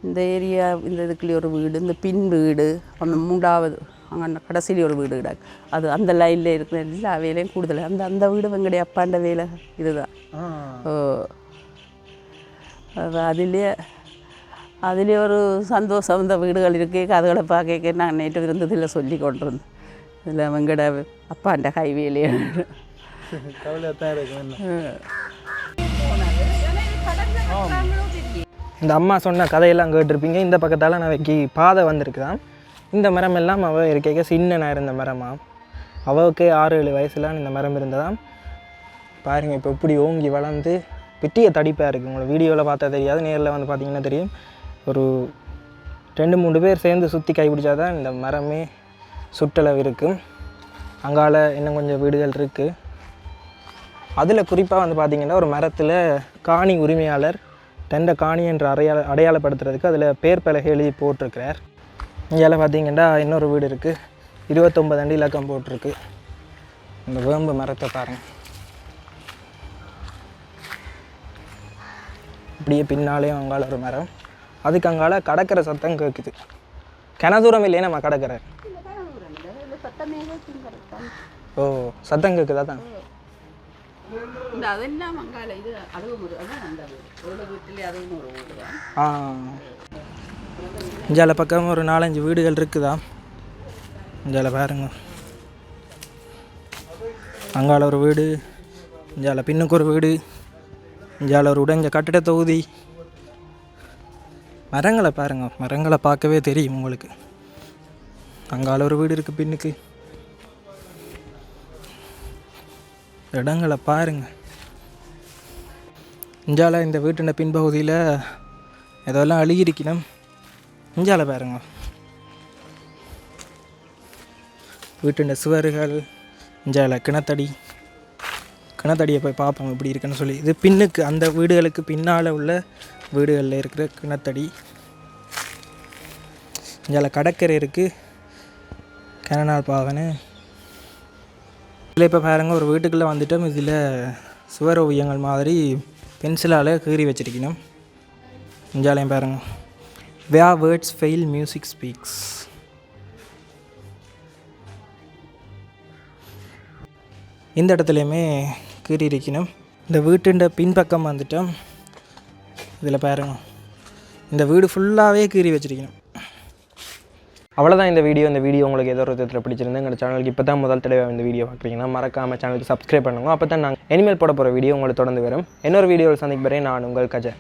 இந்த ஏரியா இந்த இதுக்குள்ளே ஒரு வீடு, இந்த பின் வீடு, அந்த 3வது அங்கே கடைசியிலே ஒரு வீடு கிடக்கு. அது அந்த லைனில் இருக்கிற எல்லா வேலையும் கூடுதலாக அந்த வீடு எங்களுடைய அப்பாண்ட வேலை இதுதான். அதிலே ஒரு சந்தோஷம். இந்த வீடுகள் இருக்கே அதுகளை பார்க்க நாங்கள் நேற்று இருந்ததில் சொல்லி கொண்டிருந்தோம். இதில் அவங்கட அப்பாண்ட கைவேலையே இந்த அம்மா சொன்ன கதையெல்லாம் கேட்டிருப்பீங்க. இந்த பக்கத்தால் நான் வைக்கி பாதை வந்திருக்குதான். இந்த மரம் எல்லாம் அவள் இருக்க சின்னனாக இருந்த மரமா. அவளுக்கே 6-7 வயசுலாம் இந்த மரம் இருந்ததாம். பாருங்கள் இப்போ இப்படி ஓங்கி வளர்ந்து பெட்டிய தடிப்பாக இருக்குது. உங்களை வீடியோவில் பார்த்தா தெரியாது, நேரில் வந்து பார்த்திங்கன்னா தெரியும். ஒரு 2-3 பேர் சேர்ந்து சுற்றி கைப்பிடிச்சா தான் இந்த மரமே சுற்றளவு இருக்குது. அங்கால இன்னும் கொஞ்சம் வீடுகள் இருக்குது. அதில் குறிப்பாக வந்து பார்த்திங்கன்னா ஒரு மரத்தில் காணி உரிமையாளர் தண்ட காணி என்ற அடையாளப்படுத்துறதுக்கு அதில் பேர் பலகை எழுதி போட்டிருக்கிறார். இங்கெல்லாம் பார்த்திங்கன்னா இன்னொரு வீடு இருக்குது. 29 அடி இலக்கம் போட்டிருக்கு. இந்த வேம்பு மரத்தை பாருங்கள். இப்படியே பின்னாலேயும் அங்கால ஒரு மரம். அதுக்கு அங்கால கடற்கரை சத்தம் கேட்குது. கனதூரம் இல்லையே நம்ம கடற்கரை. ஓ சத்தம் கேட்குதா தான். இஞ்சால பக்கம் ஒரு 4-5 வீடுகள் இருக்குதா. இஞ்சால பாருங்க, அங்கால ஒரு வீடு, இஞ்சால பின்னுக்கு ஒரு வீடு, இஞ்சால ஒரு உடைஞ்ச கட்டிட தொகுதி. மரங்களை பாருங்க, மரங்களை பார்க்கவே தெரியும் உங்களுக்கு. அங்கால ஒரு வீடு இருக்குது பின்னுக்கு. இடங்களை பாருங்க. இஞ்சால இந்த வீட்டின் பின்பகுதியில் இதெல்லாம் அழுகிருக்கணும். இஞ்சால பாருங்க, வீட்டின் சுவர்கள், இஞ்சால கிணத்தடியை போய் பார்ப்போம் எப்படி இருக்குன்னு சொல்லி. இது பின்னுக்கு அந்த வீடுகளுக்கு பின்னால் உள்ள வீடுகளில் இருக்கிற கிணத்தடி. இஞ்சால கடற்கரை இருக்குது, கனநாள் பாவனை. இதில் இப்போ பாருங்கள், ஒரு வீட்டுக்குள்ளே வந்துட்டோம். இதில் சுவர் ஓவியங்கள் மாதிரி பென்சிலால் கீறி வச்சிருக்கணும். இஞ்சாலையும் பாருங்கள், Where words fail, music speaks. இந்த இடத்துலையுமே கீறி இருக்கணும். இந்த வீட்டுண்ட பின்பக்கம் வந்துட்டோம். இதில் பாருங்க, இந்த வீடு ஃபுல்லாகவே கீறி வச்சிருக்கணும். அவ்வளோதான் இந்த வீடியோ உங்களுக்கு ஏதோ ஒரு விதத்தில் பிடிச்சிருந்து எங்கள் சேனலுக்கு இப்போ தான் முதல் தடவை இந்த வீடியோ பார்க்குறீங்கன்னா மறக்காமல் சேனலுக்கு சப்ஸ்கிரைப் பண்ணுங்க. அப்போ தான் நாங்கள் இனிமேல் போட போகிற வீடியோ உங்களுக்கு தொடர்ந்து வரும். இன்னொரு வீடியோவில் சந்திக்கிறேன். நான் உங்கள் கஜா.